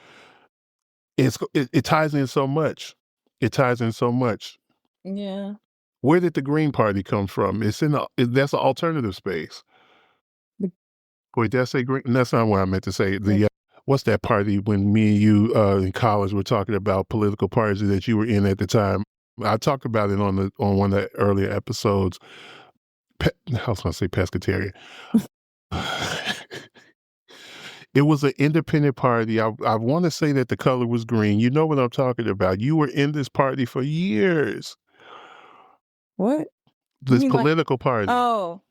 It ties in so much. It ties in so much. Yeah. Where did the Green Party come from? That's an alternative space. The- Wait, did I say green? That's not what I meant to say. What's that party when me and you in college were talking about political parties that you were in at the time? I talked about it on one of the earlier episodes. I was going to say pescatarian. It was an independent party. I want to say that the color was green. You know what I'm talking about. You were in this party for years. What? This mean, like- political party. Oh,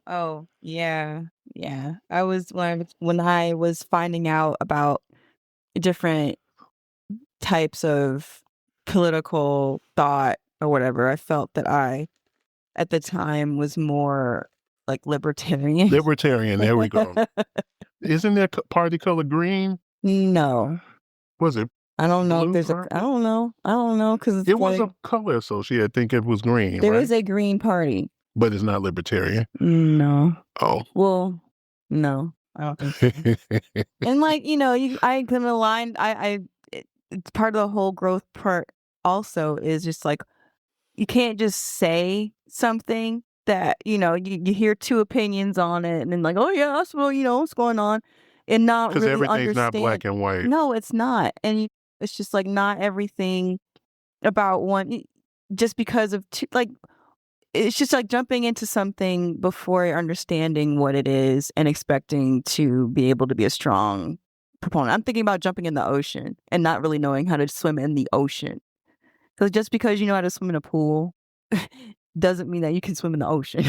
yeah. I was when I was finding out about different types of political thought or whatever, I felt that I, at the time, was more like libertarian. Libertarian, there we go. Isn't that party color green? No. Was it? I don't know if blue, there's purple? I don't know because It was a color associated. I think it was green, there right? is a green party. But it's not libertarian. No. Oh. Well, no. I don't think so. And like, I can align. It's part of the whole growth part. Also, is just like you can't just say something that you hear two opinions on it, and then like, oh yeah, that's what's going on, and not Because really everything's not understand. black and white. No, it's not, and it's just like not everything about one just because of two, like it's just like jumping into something before understanding what it is and expecting to be able to be a strong proponent. I'm thinking about jumping in the ocean and not really knowing how to swim in the ocean. Because just because you know how to swim in a pool doesn't mean that you can swim in the ocean.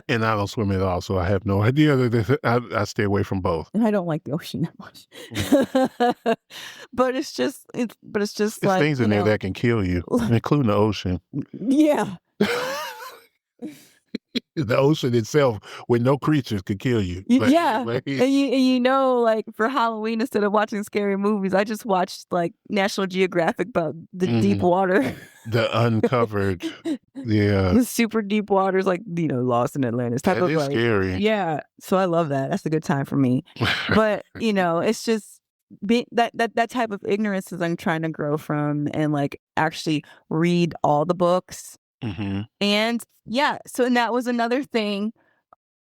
And I don't swim at all, so I have no idea. I stay away from both. And I don't like the ocean that much. But it's just There's like, things in there that can kill you, including the ocean. Yeah. The ocean itself, with no creatures, could kill you. Yeah. And like for Halloween, instead of watching scary movies, I just watched like National Geographic about the deep water. The uncovered, yeah. The super deep waters, like, Lost in Atlantis type That of is like, scary. yeah. So I love that. That's a good time for me. But, it's just that type of ignorance is I'm trying to grow from and like actually read all the books. And yeah, so and that was another thing,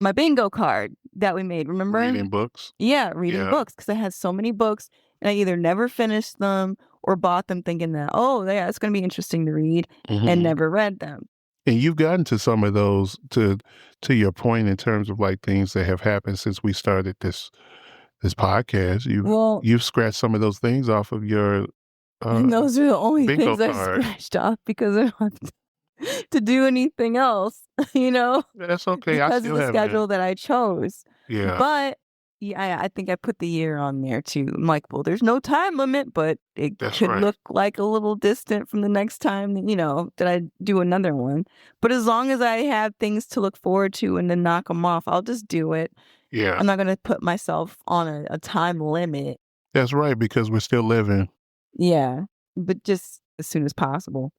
my bingo card that we made, remember? Reading books? Yeah, reading books, because I had so many books and I either never finished them or bought them thinking that, oh yeah, it's going to be interesting to read, and never read them. And you've gotten to some of those, to your point, in terms of like things that have happened since we started this podcast. You've scratched some of those things off of your and those are the only bingo things I card. scratched off because I don't have to do anything else, That's okay. I because still of the have schedule that I chose. Yeah. But yeah, I think I put the year on there too. I'm like, well, there's no time limit, but it could look like a little distant from the next time, that I do another one. But as long as I have things to look forward to and then knock them off, I'll just do it. Yeah. I'm not going to put myself on a time limit. That's right, because we're still living. Yeah, but just as soon as possible.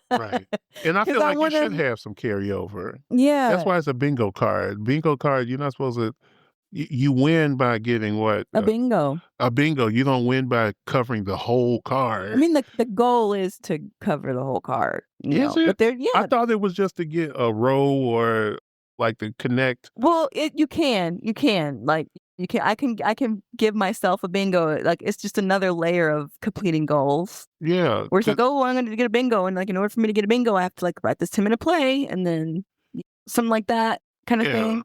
Right. And I feel like you should have some carryover. Yeah. That's why it's a bingo card. Bingo card, you're not supposed to, you win by getting what? A bingo. A bingo. You don't win by covering the whole card. I mean, the goal is to cover the whole card. Is it? But I thought it was just to get a row or like to connect. Well, you can like I can give myself a bingo. Like it's just another layer of completing goals. Yeah. Where it's like, oh, I'm going to get a bingo, and like in order for me to get a bingo, I have to like write this 10-minute play, and then something like that kind of thing.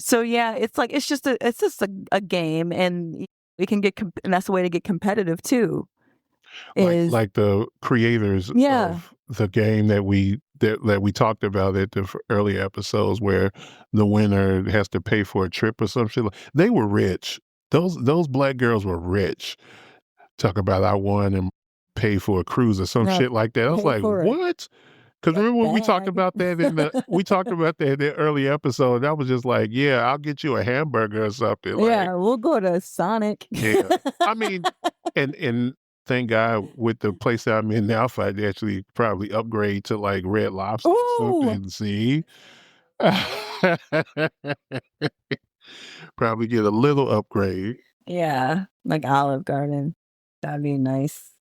So yeah, it's like it's just a game, and we can get and that's the way to get competitive too. Like the creators of the game that we talked about at the early episodes, where the winner has to pay for a trip or some shit. They were rich. Those black girls were rich. Talk about I won and pay for a cruise or some shit like that. I was like, what? Because remember when we talked about that in the early episode, and I was just like, yeah, I'll get you a hamburger or something. Yeah, we'll go to Sonic. Yeah, I mean, and thank God with the place that I'm in now, if I'd actually probably upgrade to like Red Lobster or something. See, probably get a little upgrade. Yeah, like Olive Garden. That'd be nice.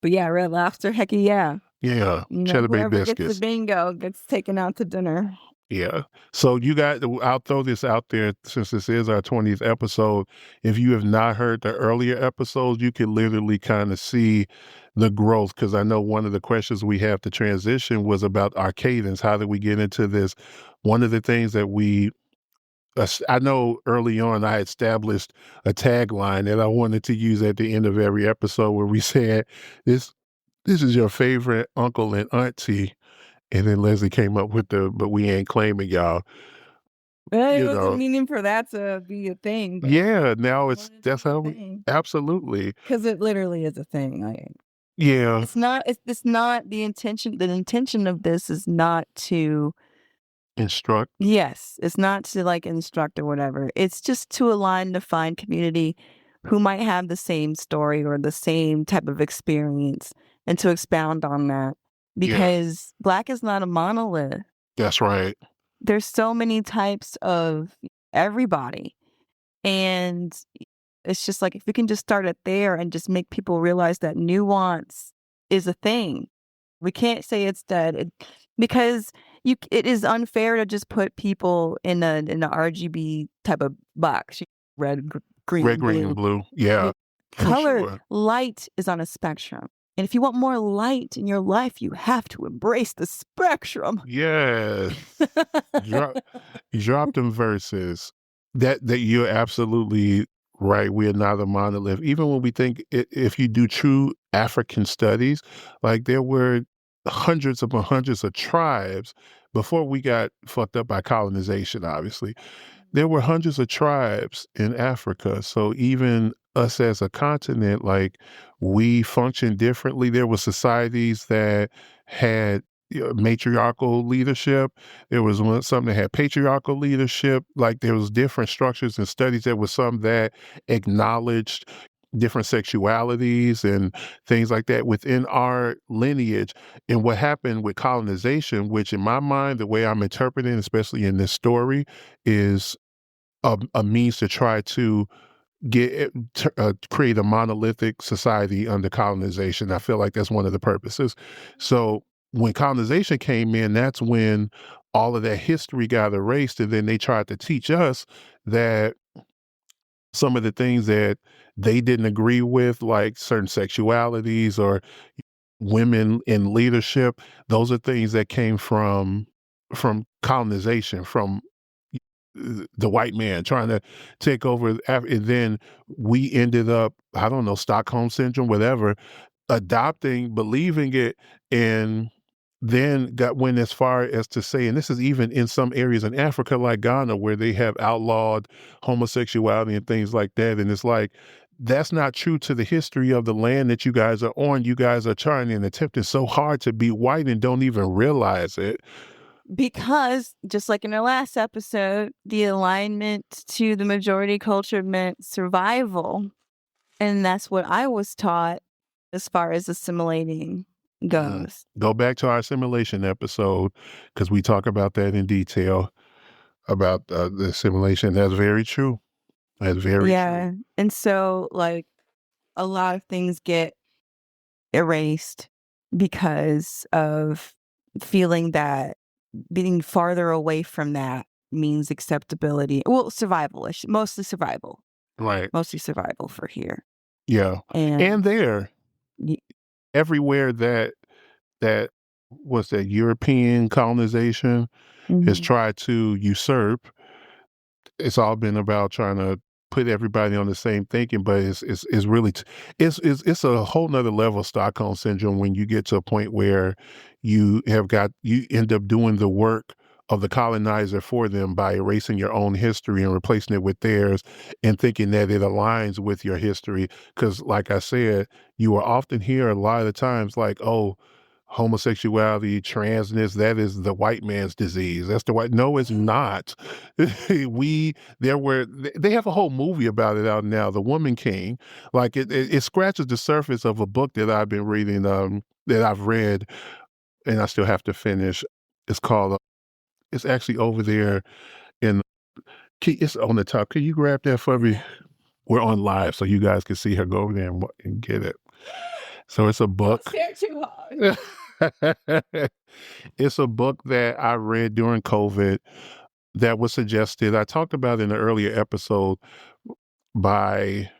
But yeah, Red Lobster, heck yeah. Yeah, cheddar bay biscuits. Gets the bingo gets taken out to dinner. Yeah. So I'll throw this out there, since this is our 20th episode. If you have not heard the earlier episodes, you can literally kind of see the growth, because I know one of the questions we have to transition was about our cadence. How did we get into this? One of the things that I know early on I established a tagline that I wanted to use at the end of every episode, where we said, this is your favorite uncle and auntie. And then Leslie came up with but we ain't claiming y'all. It wasn't meaning for that to be a thing. Yeah, now that's how absolutely. Because it literally is a thing. Yeah. It's not the intention. The intention of this is not to instruct. Yes. It's not to like instruct or whatever. It's just to align the find community who might have the same story or the same type of experience, and to expound on that. Because Black is not a monolith. That's right. There's so many types of everybody. And it's just like, if we can just start it there and just make people realize that nuance is a thing. We can't say it's dead because it is unfair to just put people in a RGB type of box, red, green, green, and blue. blue. Yeah, for Color, sure. light is on a spectrum. And if you want more light in your life, you have to embrace the spectrum. Yes. You drop them verses. That you're absolutely right. We are not a monolith. Even when we think if you do true African studies, like there were hundreds upon hundreds of tribes before we got fucked up by colonization, obviously. There were hundreds of tribes in Africa. So even us as a continent, like we function differently. There were societies that had matriarchal leadership. There was some that had patriarchal leadership. Like there was different structures and studies. There was some that acknowledged different sexualities and things like that within our lineage. And what happened with colonization, which in my mind, the way I'm interpreting, especially in this story, is a means to try to create a monolithic society under colonization. I feel like that's one of the purposes. So when colonization came in, that's when all of that history got erased, and then they tried to teach us that some of the things that they didn't agree with, like certain sexualities or women in leadership, those are things that came from colonization, from the white man trying to take over. And then we ended up, I don't know, Stockholm syndrome, whatever, adopting, believing it, and then went as far as to say, and this is even in some areas in Africa, like Ghana, where they have outlawed homosexuality and things like that. And it's like, that's not true to the history of the land that you guys are on. You guys are trying and attempting so hard to be white and don't even realize it. Because just like in our last episode, the alignment to the majority culture meant survival. And that's what I was taught as far as assimilating goes. Go back to our assimilation episode, because we talk about that in detail about the assimilation. That's very true. That's very true. And so like a lot of things get erased because of feeling that being farther away from that means acceptability. Well, survival-ish, mostly survival. Right. Mostly survival for here. Yeah. And there, everywhere that was that European colonization has tried to usurp, it's all been about trying to put everybody on the same thinking, but it's really it's a whole nother level of Stockholm syndrome when you get to a point where you end up doing the work of the colonizer for them by erasing your own history and replacing it with theirs and thinking that it aligns with your history. Because like I said, you will often hear a lot of the times like, oh, homosexuality, transness, that is the white man's disease. That's the white. No, it's not. They have a whole movie about it out now, The Woman King. Like it scratches the surface of a book that I've been reading, that I've read, and I still have to finish. It's called, it's actually over there it's on the top. Can you grab that for me? We're on live, so you guys can see her. Go over there and get it. So it's a book. Don't stare too hard. It's a book that I read during COVID that was suggested. I talked about in an earlier episode by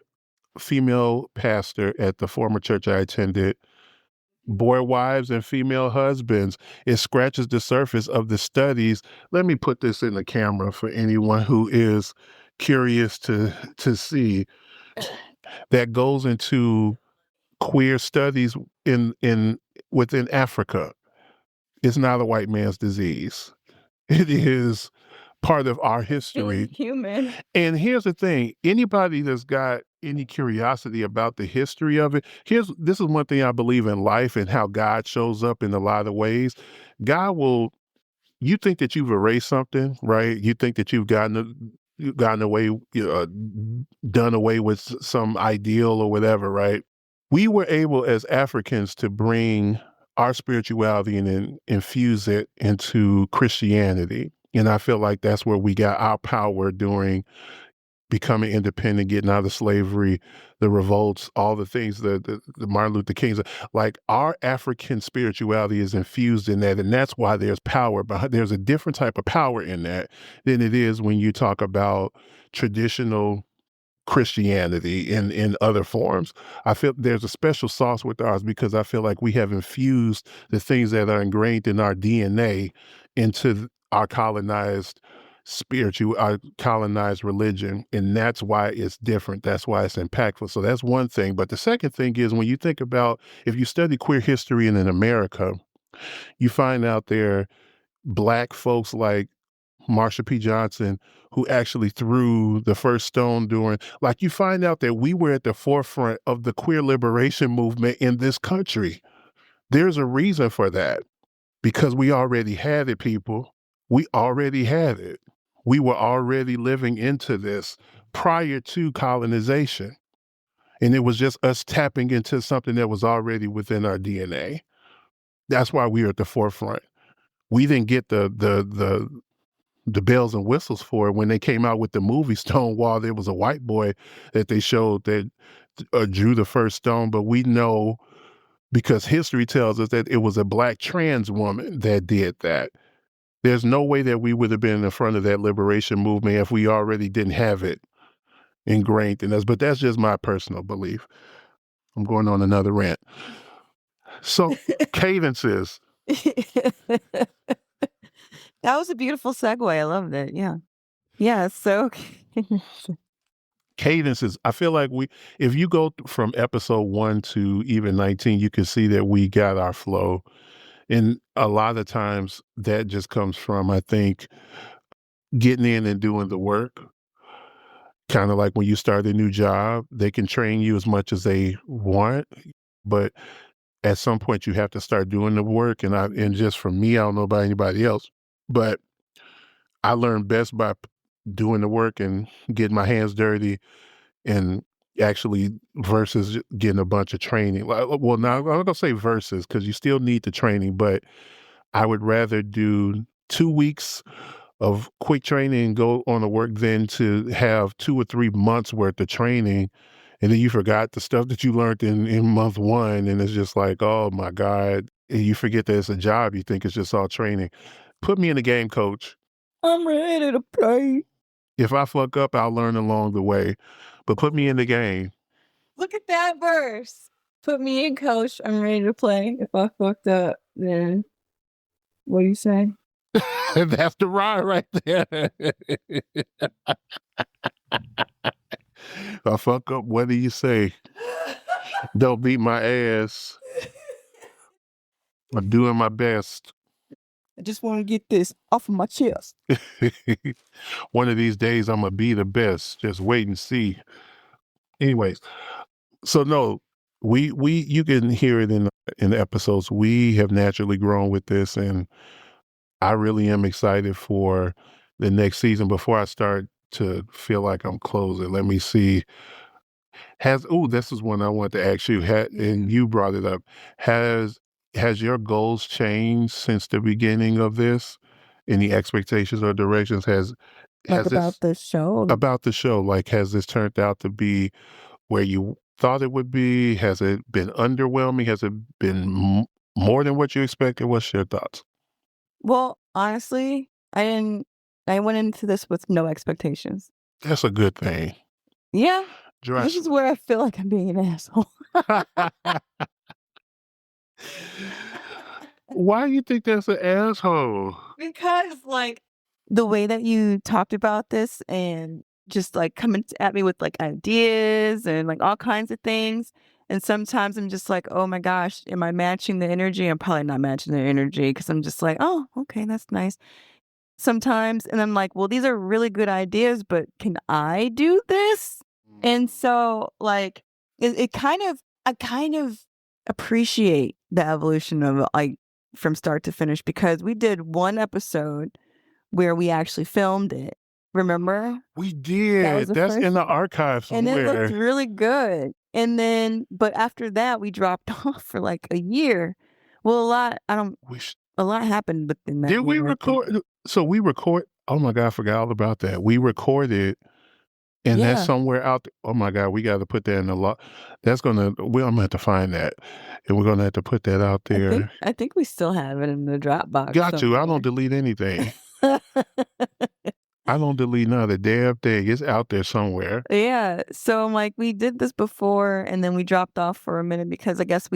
a female pastor at the former church I attended. Boy wives and female husbands. It scratches the surface of the studies. Let me put this in the camera for anyone who is curious to see. That goes into queer studies within Africa. It's not a white man's disease. It is part of our history. Being human. And here's the thing, anybody that's got any curiosity about the history of it, this is one thing I believe in life and how God shows up in a lot of ways. You think that you've erased something, right? You think that you've gotten away, done away with some ideal or whatever, right? We were able as Africans to bring our spirituality and infuse it into Christianity. And I feel like that's where we got our power during becoming independent, getting out of slavery, the revolts, all the things, the Martin Luther King's, like our African spirituality is infused in that. And that's why there's power behind, there's a different type of power in that than it is when you talk about traditional Christianity in other forms. I feel there's a special sauce with ours because I feel like we have infused the things that are ingrained in our DNA into our colonized our colonized religion, and that's why it's different. That's why it's impactful. So that's one thing. But the second thing is when you think about if you study queer history in America, you find out there Black folks like Marsha P. Johnson, who actually threw the first stone during, like you find out that we were at the forefront of the queer liberation movement in this country. There's a reason for that because we already had it, people. We already had it. We were already living into this prior to colonization. And it was just us tapping into something that was already within our DNA. That's why we were at the forefront. We didn't get the bells and whistles for it when they came out with the movie Stonewall. There was a white boy that they showed that drew the first stone, but we know because history tells us that it was a Black trans woman that did that. There's no way that we would have been in front of that liberation movement if we already didn't have it ingrained in us. But that's just my personal belief. I'm going on another rant. So cadences. That was a beautiful segue. I loved it. Yeah. Yeah. So Cadences. I feel like if you go from episode 1 to even 19, you can see that we got our flow. And a lot of times that just comes from, I think, getting in and doing the work. Kind of like when you start a new job, they can train you as much as they want, but at some point you have to start doing the work. And just for me, I don't know about anybody else, but I learn best by doing the work and getting my hands dirty and actually versus getting a bunch of training. Well, now I'm not gonna say versus because you still need the training, but I would rather do 2 weeks of quick training and go on to work than to have 2 or 3 months worth of training. And then you forgot the stuff that you learned in month 1. And it's just like, oh my God. And you forget that it's a job. You think it's just all training. Put me in the game, coach. I'm ready to play. If I fuck up, I'll learn along the way. But put me in the game. Look at that verse. Put me in, coach. I'm ready to play. If I fucked up, then what do you say? That's the rhyme right there. If I fuck up, what do you say? Don't beat my ass. I'm doing my best. I just want to get this off of my chest. One of these days, I'm going to be the best. Just wait and see. Anyways, so no, you can hear it in the episodes. We have naturally grown with this, and I really am excited for the next season. Before I start to feel like I'm closing, let me see. This is one I want to ask you, and you brought it up. Has your goals changed since the beginning of this? Any expectations or directions? Like about the show? About the show, like has this turned out to be where you thought it would be? Has it been underwhelming? Has it been more than what you expected? What's your thoughts? Well, honestly, I went into this with no expectations. That's a good thing. Yeah. This is where I feel like I'm being an asshole. Why do you think that's an asshole? Because like the way that you talked about this and just like coming at me with like ideas and like all kinds of things. And sometimes I'm just like, oh my gosh, am I matching the energy? I'm probably not matching the energy because I'm just like, oh, okay, that's nice. Sometimes, and I'm like, well, these are really good ideas, but can I do this? And so like, I kind of appreciate the evolution of like from start to finish because we did one episode where we actually filmed it. Remember? We did. That's in the archives somewhere. And it looked really good. And then, but after that, we dropped off for like a year. Well, a lot happened within that Did we year, I think. record? So we record. Oh my God, I forgot all about that. We recorded, and that's Yeah, somewhere out there. Oh my God, we got to put that in the law. That's gonna. I'm gonna have to find that, and we're gonna have to put that out there. I think we still have it in the Dropbox Got to. I don't somewhere. delete anything. I don't delete none of the damn thing. It's out there somewhere. Yeah, so I'm like, we did this before, and then we dropped off for a minute because I guess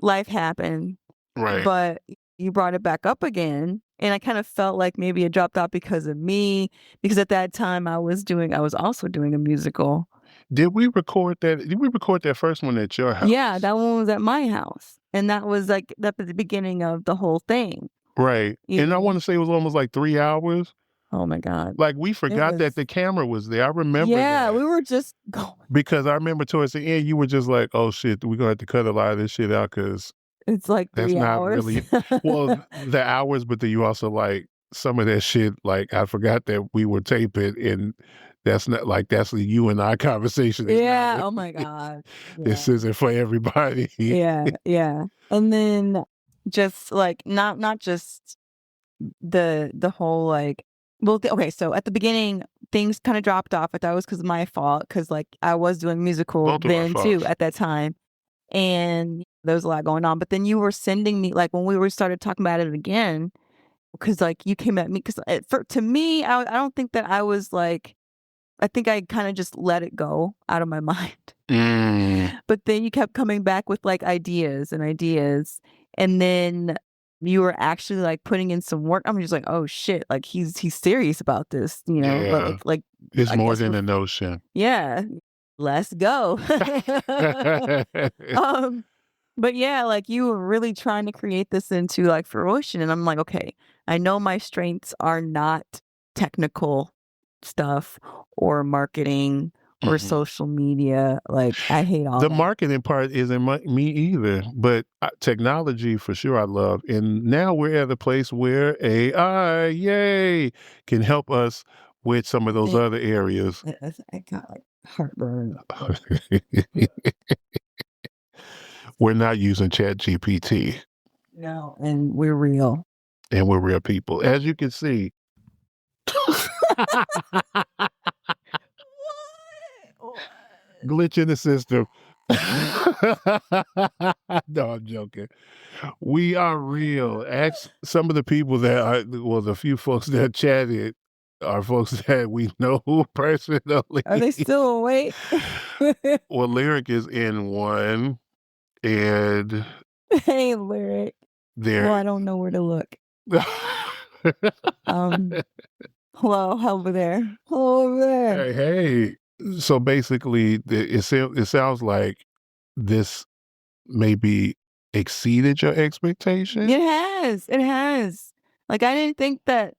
life happened, Right. but you brought it back up again, and I kind of felt like maybe it dropped off because of me, because at that time I was also doing a musical. Did we record that? Did we record that first one at your house? Yeah, that one was at my house, and that was like the beginning of the whole thing. Right. You And I know? want to say it was almost like 3 hours. Oh my God. Like we forgot that was the camera was there. I remember Yeah, that. we were just going. Because I remember towards the end, you were just like, "Oh shit, we're gonna have to cut a lot of this shit out because It's like that's 3 not hours. really well the hours." But then you also like some of that shit. Like I forgot that we were taping, and that's not like that's you and I conversation. It's Yeah, not, oh my God. this Yeah. isn't for everybody. Yeah, yeah. And then just like not just the whole like okay, so at the beginning things kind of dropped off. I thought it was because of my fault, because like I was doing musical Both of our then too faults. at that time, and there was a lot going on. But then you were sending me, like when we started talking about it again, because like you came at me, because to me I don't think that I was like, I think I kind of just let it go out of my mind. But then you kept coming back with like ideas and ideas, and then you were actually like putting in some work. I'm just like, oh shit, like he's serious about this, you know? Yeah. Like It's I more guess than a notion. yeah, let's go. But yeah, like you were really trying to create this into like fruition, and I'm like, okay, I know my strengths are not technical stuff or marketing or Mhm. social media. Like I hate all The that. marketing part isn't me either, but technology for sure I love. And now we're at a place where AI, yay, can help us with some of those It- other areas. I got like heartburn. We're not using Chat GPT, No, and we're real. and we're real people. As you can see. Glitch in the system. No, I'm joking. We are real. Ask some of the people the few folks that chatted are folks that we know personally. Are they still awake? Well, Lyric is in one, and Hey, Lyric. there. Well, I don't know where to look. Hello over there. Hello over there. Hey. So basically, it sounds like this maybe exceeded your expectation. It has. It has. Like I didn't think that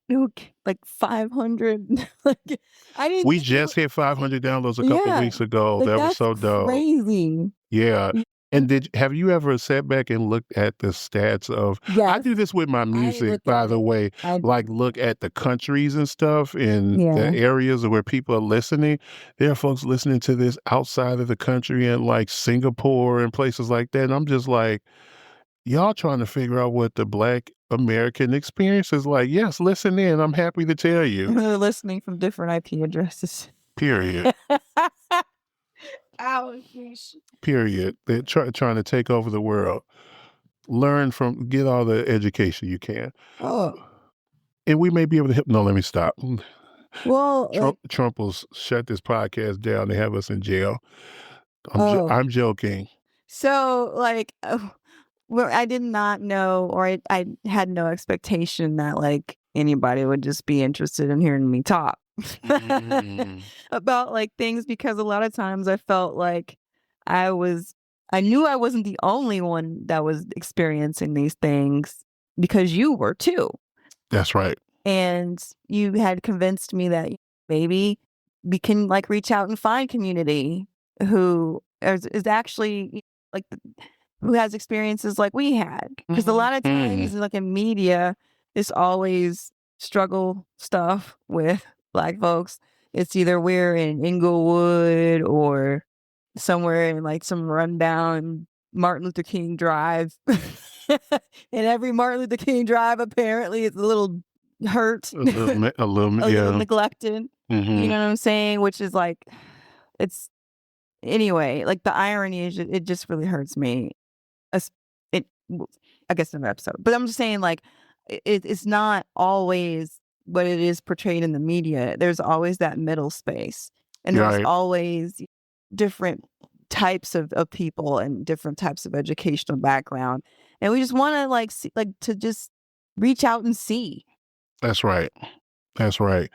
like 500. Like I didn't. We think just hit 500 downloads a couple Yeah, weeks ago. like That was that's so dope. crazy. Yeah. And have you ever sat back and looked at the stats of? I Yes, do this with my music, look by at the it. way. Like look at the countries and stuff in Yeah. the areas where people are listening. There are folks listening to this outside of the country in like Singapore and places like that. And I'm just like, y'all trying to figure out what the Black American experience is like. Yes, listen in. I'm happy to tell you. They're listening from different IP addresses. Period. Ouch. Period. They're trying to take over the world. Get all the education you can. Oh, And we may be able to help. No, let me stop. well, Trump will shut this podcast down. They have us in jail. I'm joking. so like, well, I did not know, or I had no expectation that like anybody would just be interested in hearing me talk about like things, because a lot of times I felt like I knew I wasn't the only one that was experiencing these things, because you were too. That's right. And you had convinced me that maybe we can like reach out and find community who is actually like who has experiences like we had. Because a lot of times like in media, it's always struggle stuff with Black folks. It's either we're in Inglewood or somewhere in like some rundown Martin Luther King Drive And every Martin Luther King drive apparently is a little hurt, A little, a little yeah. neglected. You Mm-hmm. know what I'm saying? Which is like, it's anyway. Like the irony is, it just really hurts me. It, I guess, in an episode, but I'm just saying, like, it's not always what it is portrayed in the media. There's always that middle space, and there's Right. always different types of people and different types of educational background, and we just want to like see, like, to just reach out and see. That's right. That's right.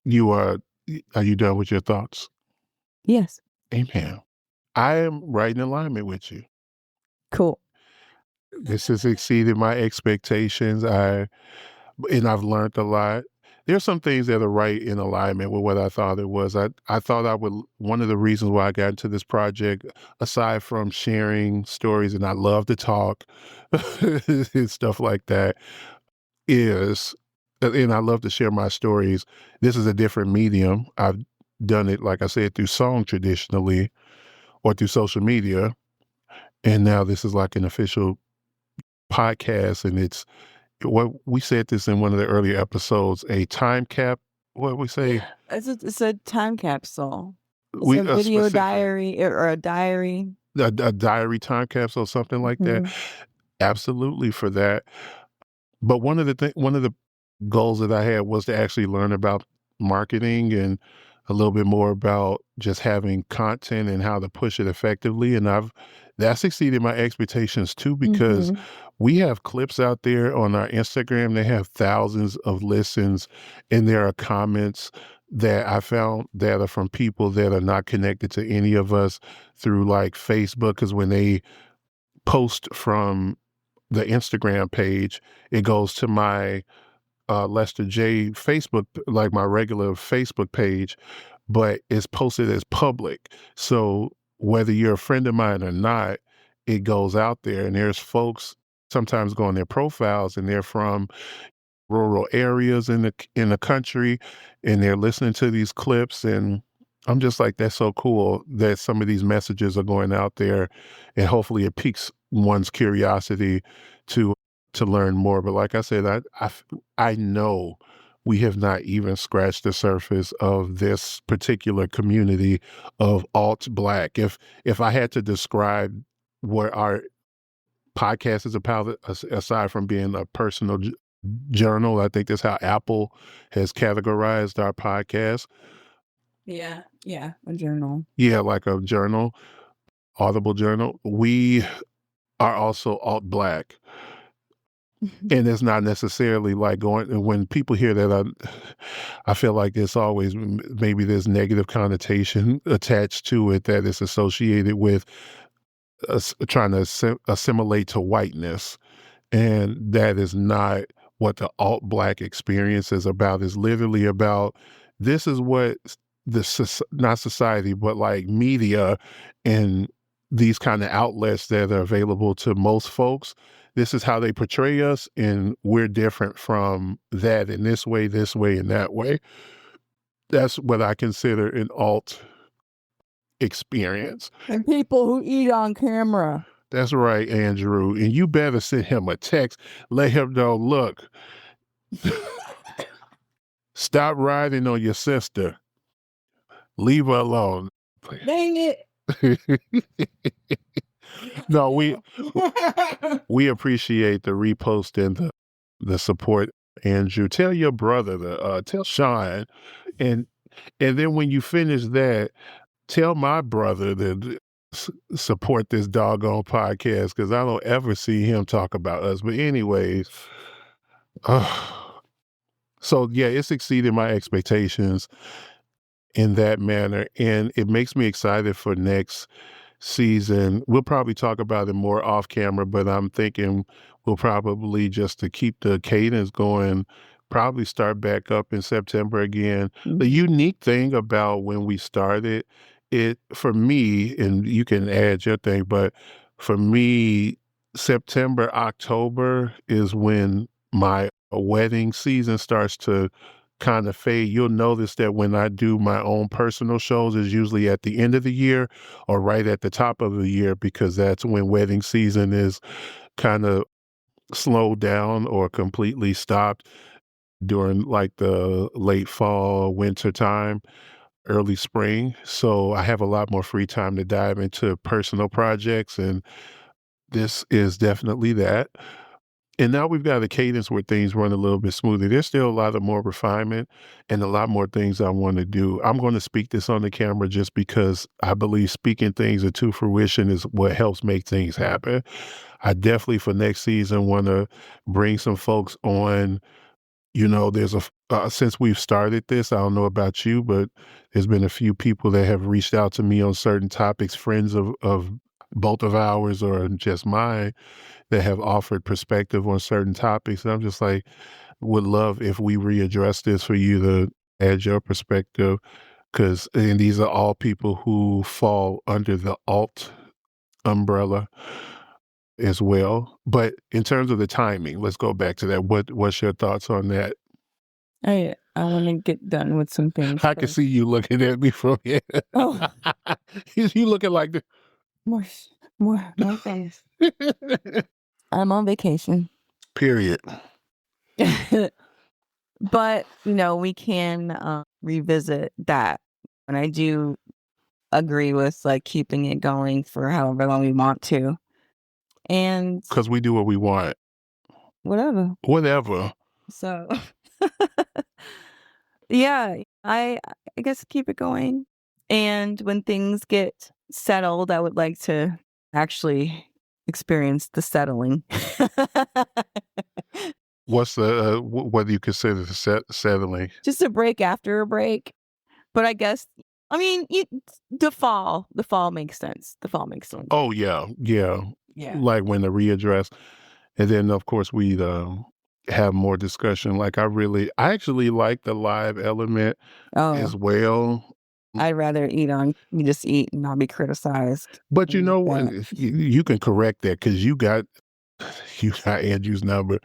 You are you done with your thoughts? Yes. Amen. I am right in alignment with you. Cool. This has exceeded my expectations. And I've learned a lot. There's some things that are right in alignment with what I thought it was. I thought I would, one of the reasons why I got into this project, aside from sharing stories, and I love to talk and stuff like that, is, and I love to share my stories. This is a different medium. I've done it, like I said, through song traditionally or through social media. And now this is like an official podcast, and it's what we said this in one of the earlier episodes, a time cap. What we say? It's a time capsule. It's We a video specific, diary or a diary. a diary time capsule, something like that. Absolutely for that. But one of the goals that I had was to actually learn about marketing and a little bit more about just having content and how to push it effectively. And that's exceeded my expectations too, because we have clips out there on our Instagram. They have thousands of listens, and there are comments that I found that are from people that are not connected to any of us through like Facebook. Because when they post from the Instagram page, it goes to my Lester J Facebook, like my regular Facebook page, but it's posted as public. So whether you're a friend of mine or not, it goes out there, and there's folks sometimes go on their profiles and they're from rural areas in the country, and they're listening to these clips, and I'm just like, that's so cool that some of these messages are going out there, and hopefully it piques one's curiosity to learn more. But like I said, I know we have not even scratched the surface of this particular community of alt Black. If I had to describe what our podcast is about, aside from being a personal journal, I think that's how Apple has categorized our podcast. Yeah, a journal. Yeah, like a journal, audible journal. We are also alt Black. And it's not necessarily like going, when people hear that, I feel like there's always maybe there's negative connotation attached to it, that it's associated with us trying to assimilate to whiteness. And that is not what the alt Black experience is about. It's literally about, this is what not society, but like media and these kind of outlets that are available to most folks. This is how they portray us, and we're different from that in this way, and that way. That's what I consider an alt experience. And people who eat on camera. That's right, Andrew. And you better send him a text. Let him know, look, stop riding on your sister. Leave her alone. Dang it. No, we appreciate the repost and the support, Andrew. Tell your brother tell Sean, and then when you finish that, tell my brother to support this doggone podcast, because I don't ever see him talk about us. But anyways, so yeah, it's exceeded my expectations in that manner, and it makes me excited for next season. We'll probably talk about it more off camera, but I'm thinking we'll probably, just to keep the cadence going, probably start back up in September again. The unique thing about when we started it, for me, and you can add your thing, but for me, September, October is when my wedding season starts to kind of fade. You'll notice that when I do my own personal shows, is usually at the end of the year or right at the top of the year, because that's when wedding season is kind of slowed down or completely stopped during like the late fall, winter time, early spring. So I have a lot more free time to dive into personal projects, and this is definitely that. And now we've got a cadence where things run a little bit smoother. There's still a lot of more refinement and a lot more things I want to do. I'm going to speak this on the camera just because I believe speaking things into fruition is what helps make things happen. I definitely for next season want to bring some folks on. You know, there's since we've started this, I don't know about you, but there's been a few people that have reached out to me on certain topics, friends of both of ours or just mine, that have offered perspective on certain topics. And I'm just like, would love if we readdress this for you to add your perspective. And these are all people who fall under the alt umbrella as well. But in terms of the timing, let's go back to that. What's your thoughts on that? I want to get done with some things I can first. see you looking at me from here. Oh, You looking like the more things. I'm on vacation. period. But, we can revisit that. And I do agree with like keeping it going for however long we want to. And Because we do what we want. whatever. So yeah, I guess keep it going. And when things get settled, I would like to actually experience the settling. What's the what do you consider the settling? Just a break after a break. But I guess, the fall makes sense. The fall makes sense. Oh yeah. Yeah. Like when the readdress, and then of course we have more discussion. Like I actually like the live element as Oh, well. I'd rather just eat and not be criticized. But you than know what? that. You can correct that because you got Andrew's number.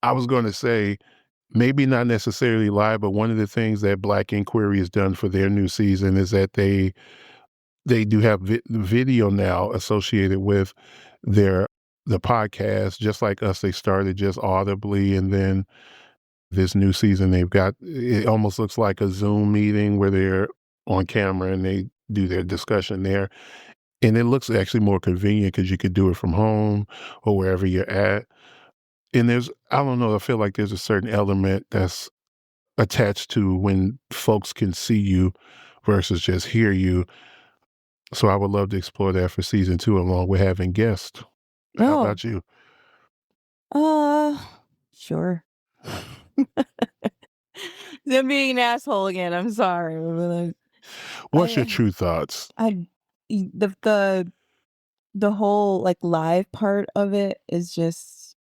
I was going to say maybe not necessarily live, but one of the things that Black Inquiry has done for their new season is that they do have video now associated with the podcast. Just like us, they started just audibly, and then this new season they've got, it almost looks like a Zoom meeting where they're on camera and they do their discussion there. And it looks actually more convenient because you could do it from home or wherever you're at. And I don't know, I feel like there's a certain element that's attached to when folks can see you versus just hear you. So I would love to explore that for season 2 along with having guests. How Oh, about you? sure. I'm being an asshole again. I'm sorry. But, What's your I, true thoughts? the whole like live part of it is just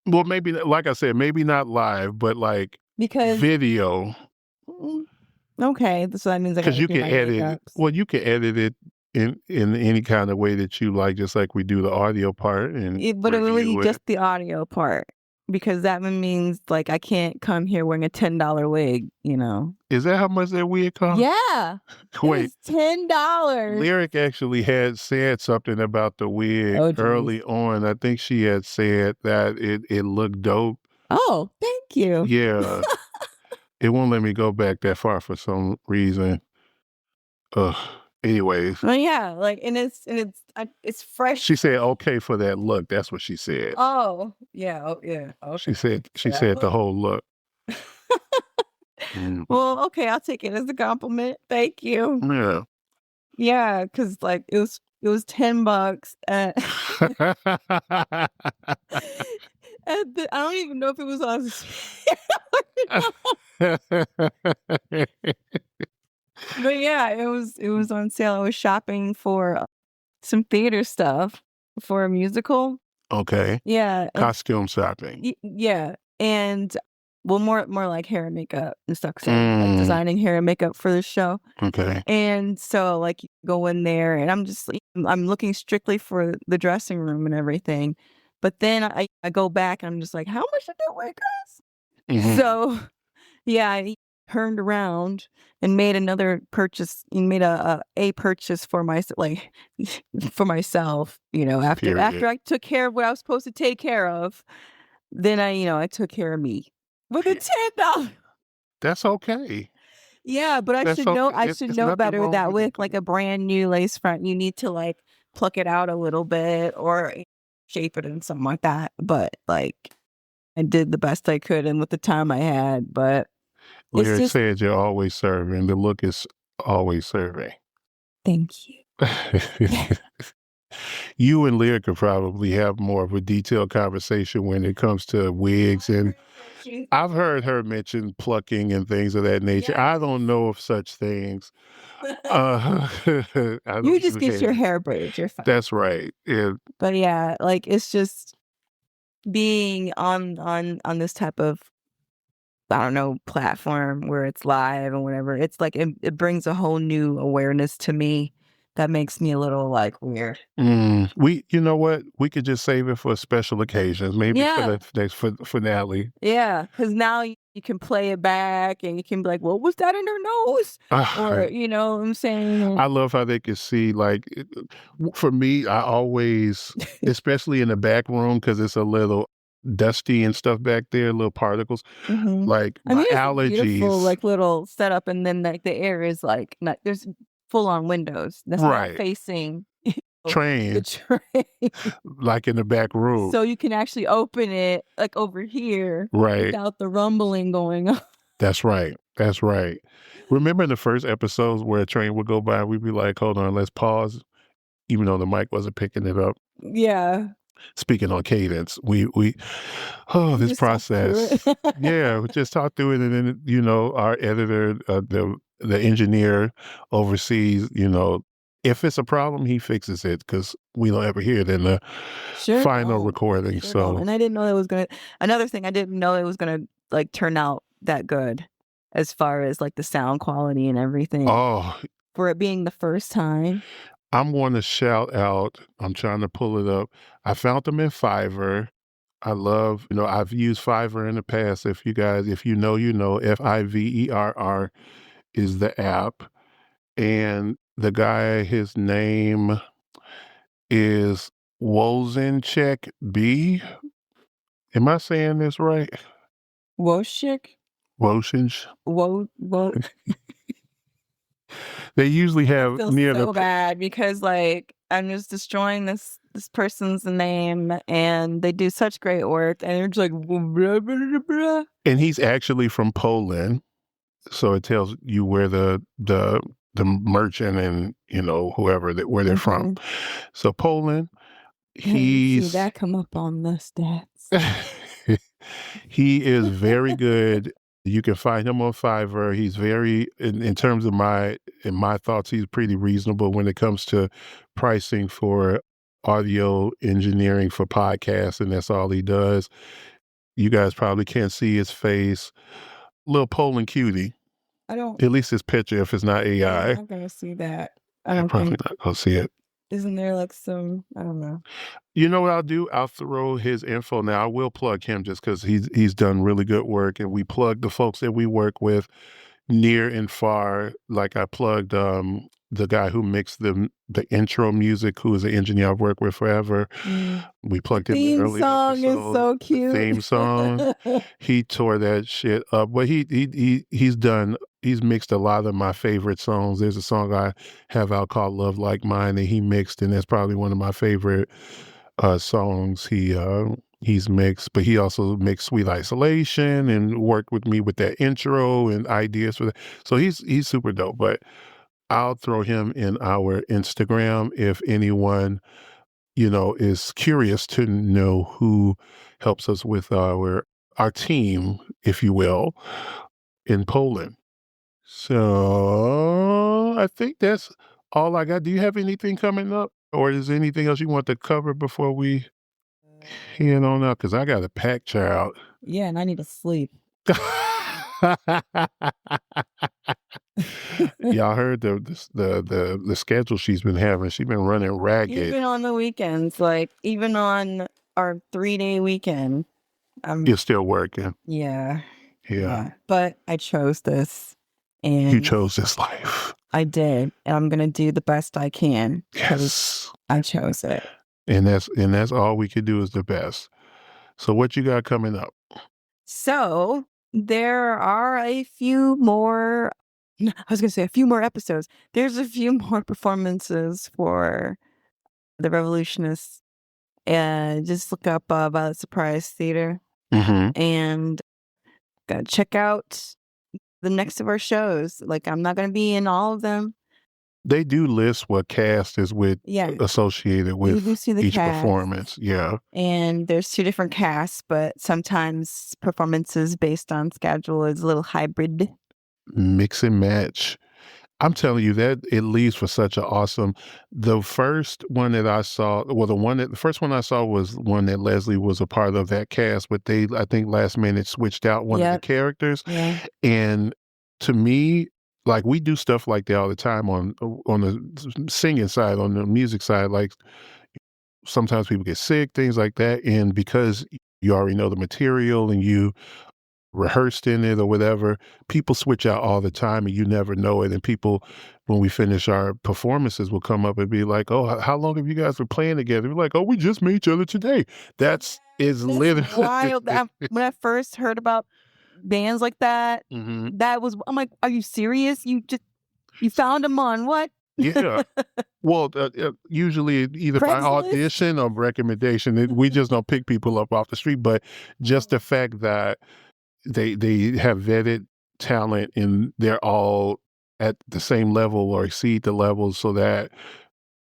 Well, maybe, like I said, maybe not live, but like because video. okay, so that means I Because gotta you do can my edit. makeups. Well, you can edit it in any kind of way that you like, just like we do the audio part and But it would be review it. just the audio part because that means like I can't come here wearing a $10 wig. Is that how much that wig costs? Yeah, Wait, it's $10. Lyric actually had said something about the wig Oh, geez. early on. I think she had said that it looked dope. Oh, thank you. Yeah. It won't let me go back that far for some reason. Anyways, Well, yeah, like and it's fresh. she said okay for that look. That's what she said. Oh, yeah, okay. She said the whole look. Well, okay, I'll take it as a compliment. Thank you. Yeah. Yeah, because like it was $10 at I don't even know if it was on but yeah, it was on sale. I was shopping for some theater stuff for a musical. Okay. Yeah. Costume shopping. Yeah. And more like hair and makeup and stuff. So like designing hair and makeup for the show. Okay. And so like you go in there and I'm looking strictly for the dressing room and everything. But then I go back and I'm just like, how much did that wig cost? So yeah, turned around and made another purchase, and made a purchase for myself, like for myself, after Period. I took care of what I was supposed to take care of, then I took care of me with a $10. That's okay. Yeah, but I That's should know okay. It's nothing better wrong that with with like a brand new lace front, you need to like pluck it out a little bit or shape it and something like that. But like I did the best I could and with the time I had, but it's Lyric just said you're always serving. The look is always serving. thank you. You and Lyric could probably have more of a detailed conversation when it comes to wigs, and I've heard her mention plucking and things of that nature. I don't know of such things. I You don't just do get your hair. hair braided, you're fine. That's right. Yeah. But yeah, like it's just being on this type of, I don't know, platform where it's live and whatever. It's like it brings a whole new awareness to me that makes me a little like weird. You know what? We could just save it for special occasions, maybe for Yeah. the next finale. Yeah, because now you can play it back and you can be like, "What was that in her nose?" Or you know what I'm saying? I love how they could see, like, for me, I always, especially in the back room, because it's a little dusty and stuff back there, little particles, Mhm. like I my mean, it's a beautiful allergies. like little setup, and then like the air is like not, there's full on windows that's not Right. facing the Train, train, like in the back room. so you can actually open it like over here Right. without the rumbling going on. That's right. That's right. Remember in the first episodes where a train would go by, we'd be like, hold on, let's pause, even though the mic wasn't picking it up. Yeah. Speaking on cadence, we We this just talk through process. it. Yeah, we just talk through it, and then our editor, the engineer oversees. If it's a problem, he fixes it because we don't ever hear it in the Sure final don't. recording. Sure don't. So, And I didn't know it was gonna. Another thing, I didn't know it was gonna like turn out that good, as far as like the sound quality and everything. oh, For it being the first time. I'm going to shout out. I'm trying to pull it up. I found them in Fiverr. I love, I've used Fiverr in the past. If you know, Fiverr is the app. And the guy, his name is Wozencheck B. Am I saying this right? Woshik? Wozench. Wo. They usually I have feel near so the. bad because like I'm just destroying this person's name, and they do such great work, and they're just like blah, blah, blah. And he's actually from Poland, so it tells you where the merchant and whoever where they're from. So Poland. See that come up on the stats. He is very good. You can find him on Fiverr. He's very, in terms of in my thoughts, he's pretty reasonable when it comes to pricing for audio engineering for podcasts, and that's all he does. You guys probably can't see his face. Little Poland cutie. I don't. At least his picture, if it's not AI. I'm not gonna see that. I You're don't probably think. not gonna see it. Isn't there like some? I don't know. You know what I'll do? I'll throw his info now. I will plug him just because he's done really good work, and we plug the folks that we work with near and far. Like I plugged the guy who mixed the intro music, who is an engineer I've worked with forever. We plugged him in early song is episode. so cute. The theme song. He tore that shit up. But he's mixed a lot of my favorite songs. There's a song I have out called Love Like Mine that he mixed, and that's probably one of my favorite songs he's mixed. But he also mixed Sweet Isolation and worked with me with that intro and ideas for that. So he's super dope. But I'll throw him in our Instagram if anyone is curious to know who helps us with our team, if you will, in Poland. So I think that's all I got. Do you have anything coming up, or is there anything else you want to cover before we head on out? Because I got a pack, child. Yeah, and I need to sleep. Y'all heard the schedule she's been having. She's been running ragged. Even on the weekends, like even on our 3-day weekend, You're still working. Yeah. Yeah. But I chose this, You and chose this life. I did, and I'm gonna do the best I can because Yes. I chose it. And that's all we could do is the best. So what you got coming up? So there are a few more. I was gonna say a few more episodes. There's a few more performances for the Revolutionists. And just look up Violet Surprise Theater Mm-hmm. and gotta check out the next of our shows. Like, I'm not gonna be in all of them. They do list what cast is with Yeah, associated you with do see the each cast, performance. Yeah. and there's 2 different casts, but sometimes performances based on schedule is a little hybrid. Mix and match. I'm telling you that it leaves for such an awesome. The first one that I saw, well, the first one I saw was one that Leslie was a part of that cast, but they, I think, last minute switched out one of the Yep. characters. Yeah. And to me, like we do stuff like that all the time on the singing side, on the music side. Like sometimes people get sick, things like that, and because you already know the material and you rehearsed in it or whatever, people switch out all the time and you never know it. And people, when we finish our performances, will come up and be like, "Oh, how long have you guys been playing together?" We're like, "Oh, we just met each other today." That's literally wild. When I first heard about bands like that, hmm I'm like, are you serious? You found them on what? Yeah. Well, usually either by Craigslist? audition or recommendation. We just don't pick people up off the street, but just the fact that they have vetted talent and they're all at the same level or exceed the level so that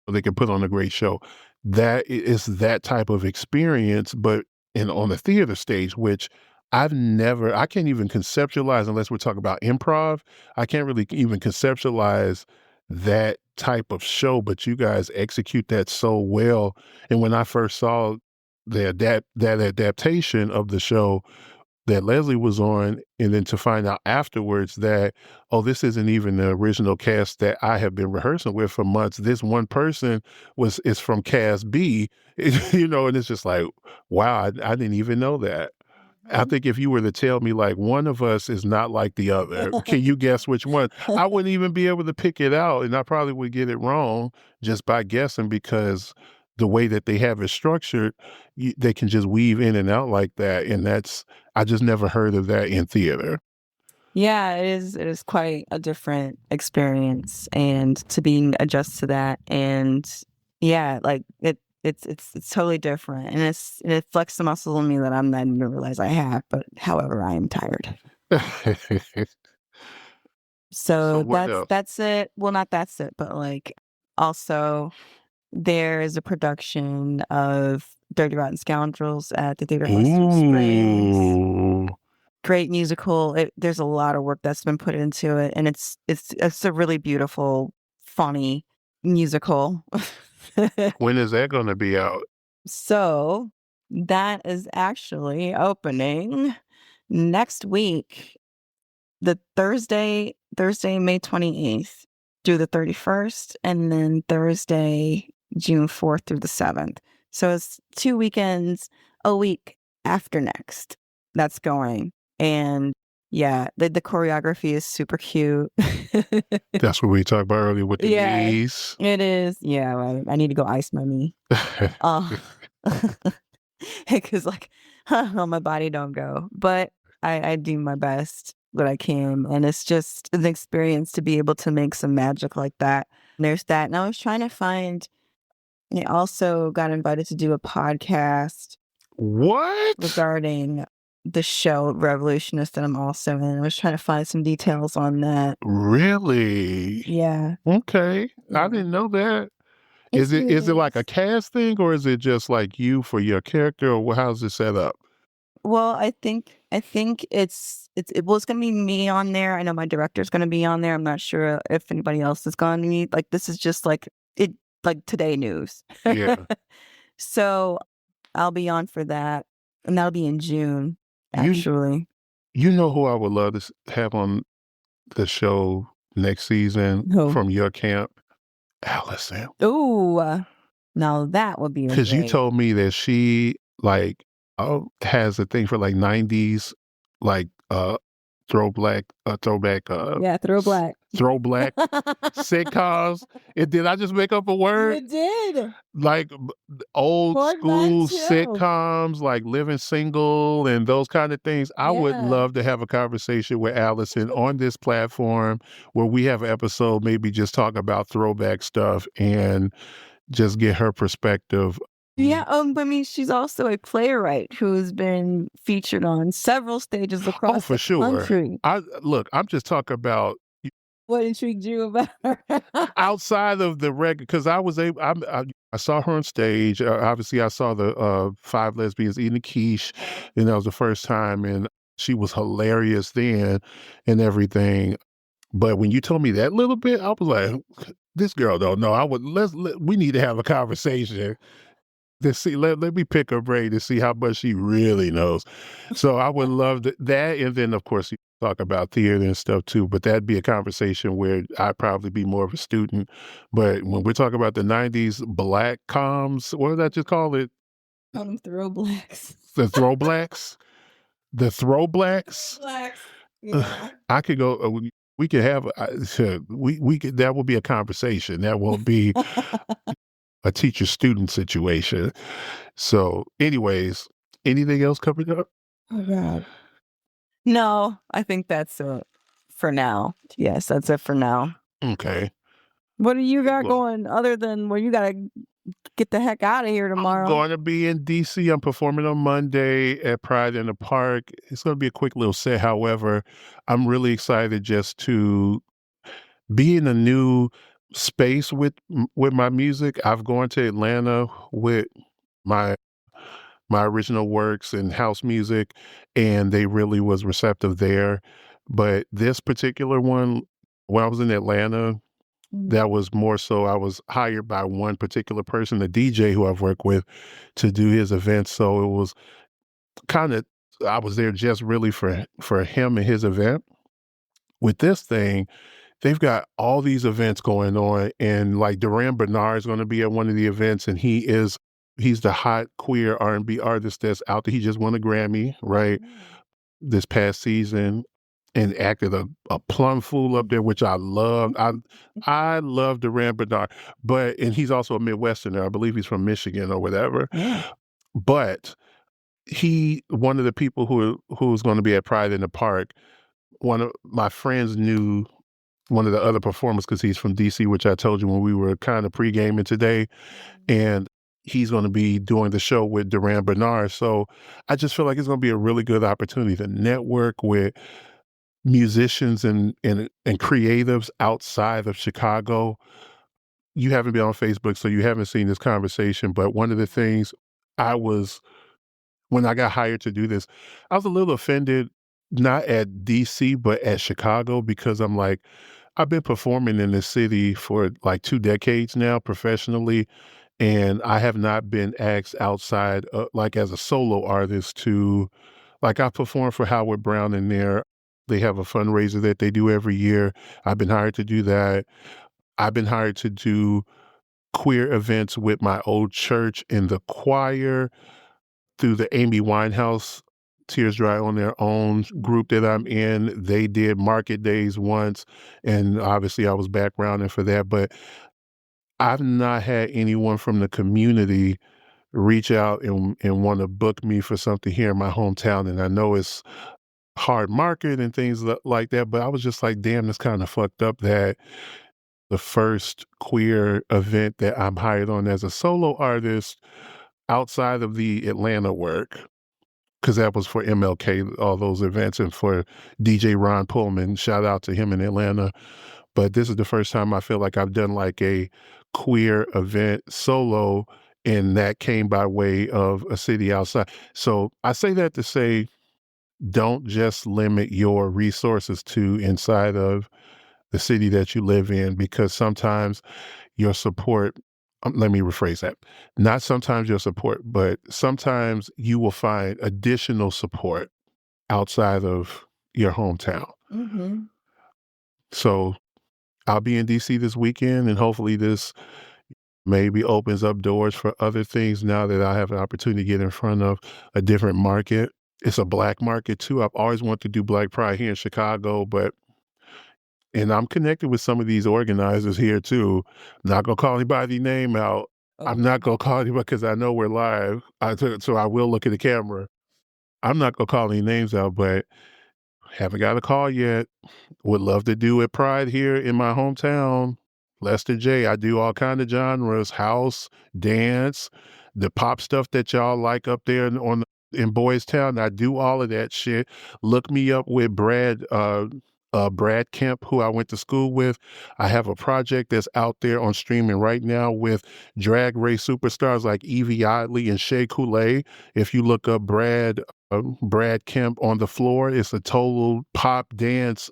they can put on a great show. Is that type of experience, but on the theater stage, which I can't even conceptualize unless we're talking about improv. I can't really even conceptualize that type of show, but you guys execute that so well. And when I first saw that adaptation of the show that Leslie was on, and then to find out afterwards that, oh, this isn't even the original cast that I have been rehearsing with for months. This one person is from cast B, and it's just like, wow, I didn't even know that. I think if you were to tell me like one of us is not like the other, can you guess which one? I wouldn't even be able to pick it out, and I probably would get it wrong just by guessing because the way that they have it structured, they can just weave in and out like that, and I just never heard of that in theater. Yeah, it is quite a different experience, and to being adjusted to that, and yeah, like it's totally different, and it flexed the muscles in me that I'm not even realize I have. But however, I am tired. So What else? that's it. Well, not that's it, but like also there is a production of Dirty Rotten Scoundrels at the Theater House of Springs. Ooh. Great musical. There's a lot of work that's been put into it, and it's a really beautiful, funny musical. When is that going to be out? So that is actually opening next week, the Thursday, May 28th through the 31st, and then Thursday, June 4th through the 7th. So it's 2 weekends a week after next that's going. And yeah, the choreography is super cute. That's what we talked about earlier with the knees. It is. Yeah, right. I need to go ice my knee. Because like, my body don't go. But I do my best what I can. And it's just an experience to be able to make some magic like that. And there's that. And I was trying to find, I also got invited to do a podcast What? regarding the show Revolutionist that I'm also in. I was trying to find some details on that. Really? Yeah. Okay. Yeah. I didn't know that. It's Is it like nice. a cast thing or is it just like you for your character or how's it set up? Well, I think it was gonna be me on there. I know my director's gonna be on there. I'm not sure if anybody else is gonna be. Like, this is just like today news. Yeah. So I'll be on for that, and that'll be in June. Actually, You know who I would love to have on the show next season Who? from your camp? Allison. Ooh, now that would be Because you great. told me that she like has a thing for like 90s like throwback Yeah, throwback. throwback sitcoms. Did I just make up a word? You did. Like old Pork Bun school too. sitcoms, like Living Single and those kind of things. I would Yeah. love to have a conversation with Allison on this platform where we have an episode, maybe just talk about throwback stuff and just get her perspective. Yeah, I mean, she's also a playwright who's been featured on several stages across Oh, for the sure. country. I'm just talking about What intrigued you about her? outside of the record, because I saw her on stage. Obviously, I saw the Five Lesbians eating a quiche, and that was the first time, and she was hilarious then, and everything. But when you told me that little bit, I was like, "This girl don't know." We need to have a conversation to see. Let me pick her brain to see how much she really knows. So I would love that, and then of course you talk about theater and stuff too. But that'd be a conversation where I'd probably be more of a student. But when we're talking about the '90s black comms, what did I just call it? Throwblacks. The throwblacks, the throwblacks. Blacks. Yeah. I could go. We could have. We could. That will be a conversation. That will be a teacher student situation. So, anyways, anything else coming up? Oh God. No, I think that's it for now. Yes, that's it for now. Okay. What do you got Well, going other than you gotta get the heck out of here I'm tomorrow? going to be in DC. I'm performing on Monday at Pride in the Park. It's going to be a quick little set. However, I'm really excited just to be in a new space with my music. I've gone to Atlanta with my original works and house music, and they really was receptive there. But this particular one, when I was in Atlanta, that was more so I was hired by one particular person, a DJ who I've worked with, to do his events. So it was kind of I was there just really for him and his event. With this thing, they've got all these events going on, and like Duran Bernard is going to be at one of the events, and he's the hot queer R&B artist that's out there. He just won a Grammy, right, this past season, and acted a plum fool up there, which I loved. I love Duran Bernard, and he's also a Midwesterner. I believe he's from Michigan or whatever. Yeah. But one of the people who's going to be at Pride in the Park, one of my friends knew one of the other performers because he's from DC, which I told you when we were kind of pre-gaming today, and he's going to be doing the show with Duran Bernard. So I just feel like it's going to be a really good opportunity to network with musicians and creatives outside of Chicago. You haven't been on Facebook, so you haven't seen this conversation. But one of the things when I got hired to do this, I was a little offended, not at DC, but at Chicago, because I'm like, I've been performing in this city for like 2 decades now professionally, and I have not been asked outside, like as a solo artist I perform for Howard Brown in there. They have a fundraiser that they do every year. I've been hired to do that. I've been hired to do queer events with my old church in the choir through the Amy Winehouse Tears Dry on Their Own group that I'm in. They did Market Days once, and obviously I was backgrounding for that, but I've not had anyone from the community reach out and want to book me for something here in my hometown. And I know it's hard market and things like that, but I was just like, damn, it's kind of fucked up that the first queer event that I'm hired on as a solo artist outside of the Atlanta work, because that was for MLK, all those events, and for DJ Ron Pullman, shout out to him in Atlanta. But this is the first time I feel like I've done like a queer event solo, and that came by way of a city outside. So I say that to say, don't just limit your resources to inside of the city that you live in, because sometimes your support, let me rephrase that, not sometimes your support, but sometimes you will find additional support outside of your hometown. Mm-hmm. So I'll be in DC this weekend, and hopefully this maybe opens up doors for other things now that I have an opportunity to get in front of a different market. it's a black market too. I've always wanted to do Black Pride here in Chicago, and I'm connected with some of these organizers here too. Not gonna call anybody's name out. I'm not gonna call anybody because I know we're live. So I will look at the camera. I'm not gonna call any names out, but haven't got a call yet. Would love to do it Pride here in my hometown, Lester J. I do all kind of genres, house, dance, the pop stuff that y'all like up there in Boys Town. I do all of that shit. Look me up with Brad Kemp, who I went to school with. I have a project that's out there on streaming right now with drag race superstars like Evie Oddly and Shea Coulee. If you look up Brad Kemp on the Floor, it's a total pop dance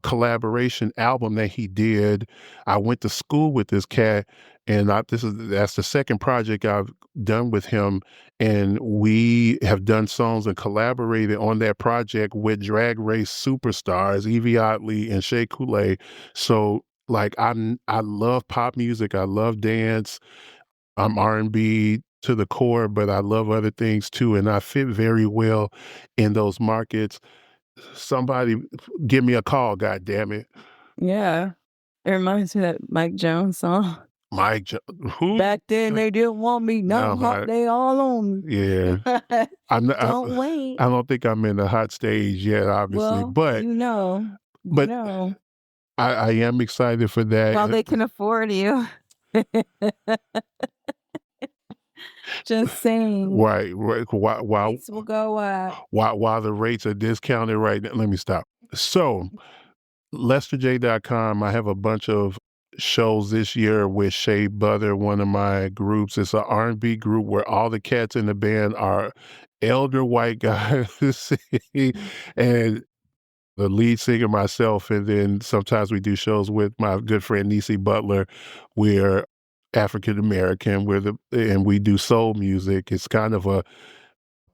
collaboration album that he did. I went to school with this cat, and that's the second project I've done with him, and we have done songs and collaborated on that project with drag race superstars Evie Oddly and Shea Coulee. So like I love pop music, I love dance, I'm R&B to the core, but I love other things too, and I fit very well in those markets. Somebody give me a call, God damn it. Yeah. It reminds me of that Mike Jones song. Who? Back then they didn't want me, now hot, they all on me. Yeah. Don't wait. I don't think I'm in the hot stage yet, obviously, Well, but I am excited for that. While they can afford you. Just saying. Right. While rates will go up. While the rates are discounted right now. Let me stop. So, LesterJ.com, I have a bunch of shows this year with Shea Butter, one of my groups. It's an R&B group where all the cats in the band are elder white guys. And the lead singer, myself, and then sometimes we do shows with my good friend Niecy Butler. We're African American, and we do soul music. It's kind of a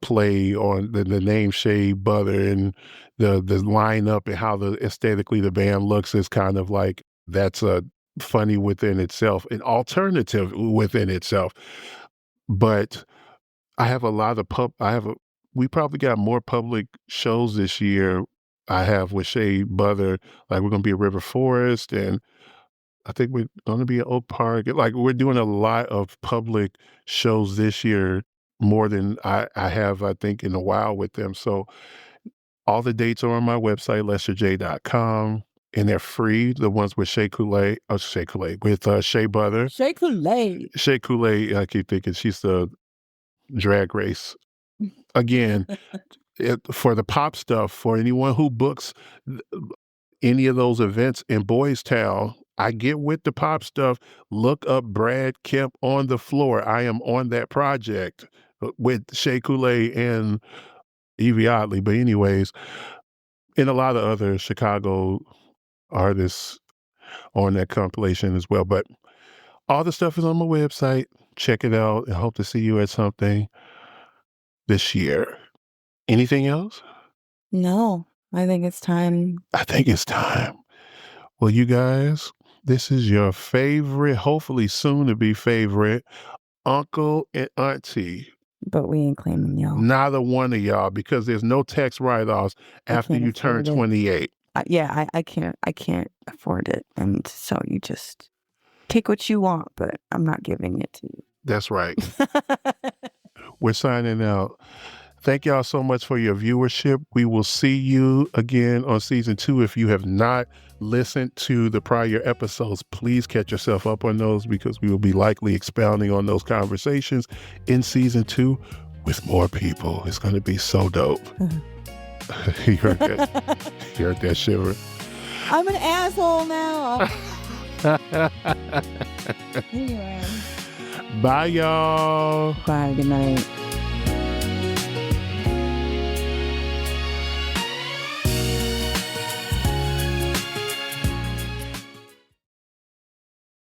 play on the name Shea Butter, and the lineup and how aesthetically the band looks is kind of like that's a funny within itself, an alternative within itself. But I have a lot of we probably got more public shows this year. I have with Shea Butter, like we're gonna be at River Forest, and I think we're gonna be at Oak Park. Like we're doing a lot of public shows this year, more than I have, I think, in a while with them. So all the dates are on my website, lesterj.com, and they're free. The ones with Shea Coulee, with Shea Butter. Shea Coulee. Shea Coulee, I keep thinking she's the drag race. Again, for the pop stuff, for anyone who books any of those events in Boys Town, I get with the pop stuff. Look up Brad Kemp on the Floor. I am on that project with Shea Coulee and Evie Oddly. But anyways, and a lot of other Chicago artists on that compilation as well. But all the stuff is on my website. Check it out and hope to see you at something this year. Anything else? No, I think it's time. Well, you guys, this is your favorite, hopefully soon to be favorite, uncle and auntie. But we ain't claiming y'all. Neither one of y'all, because there's no tax write-offs after you turn 28. I can't afford it. And so you just take what you want, but I'm not giving it to you. That's right. We're signing out. Thank y'all so much for your viewership. We will see you again on season 2. If you have not listened to the prior episodes, please catch yourself up on those, because we will be likely expounding on those conversations in season 2 with more people. It's going to be so dope. You heard that? You heard that shiver? I'm an asshole now. Anyway. Bye, y'all. Bye. Good night.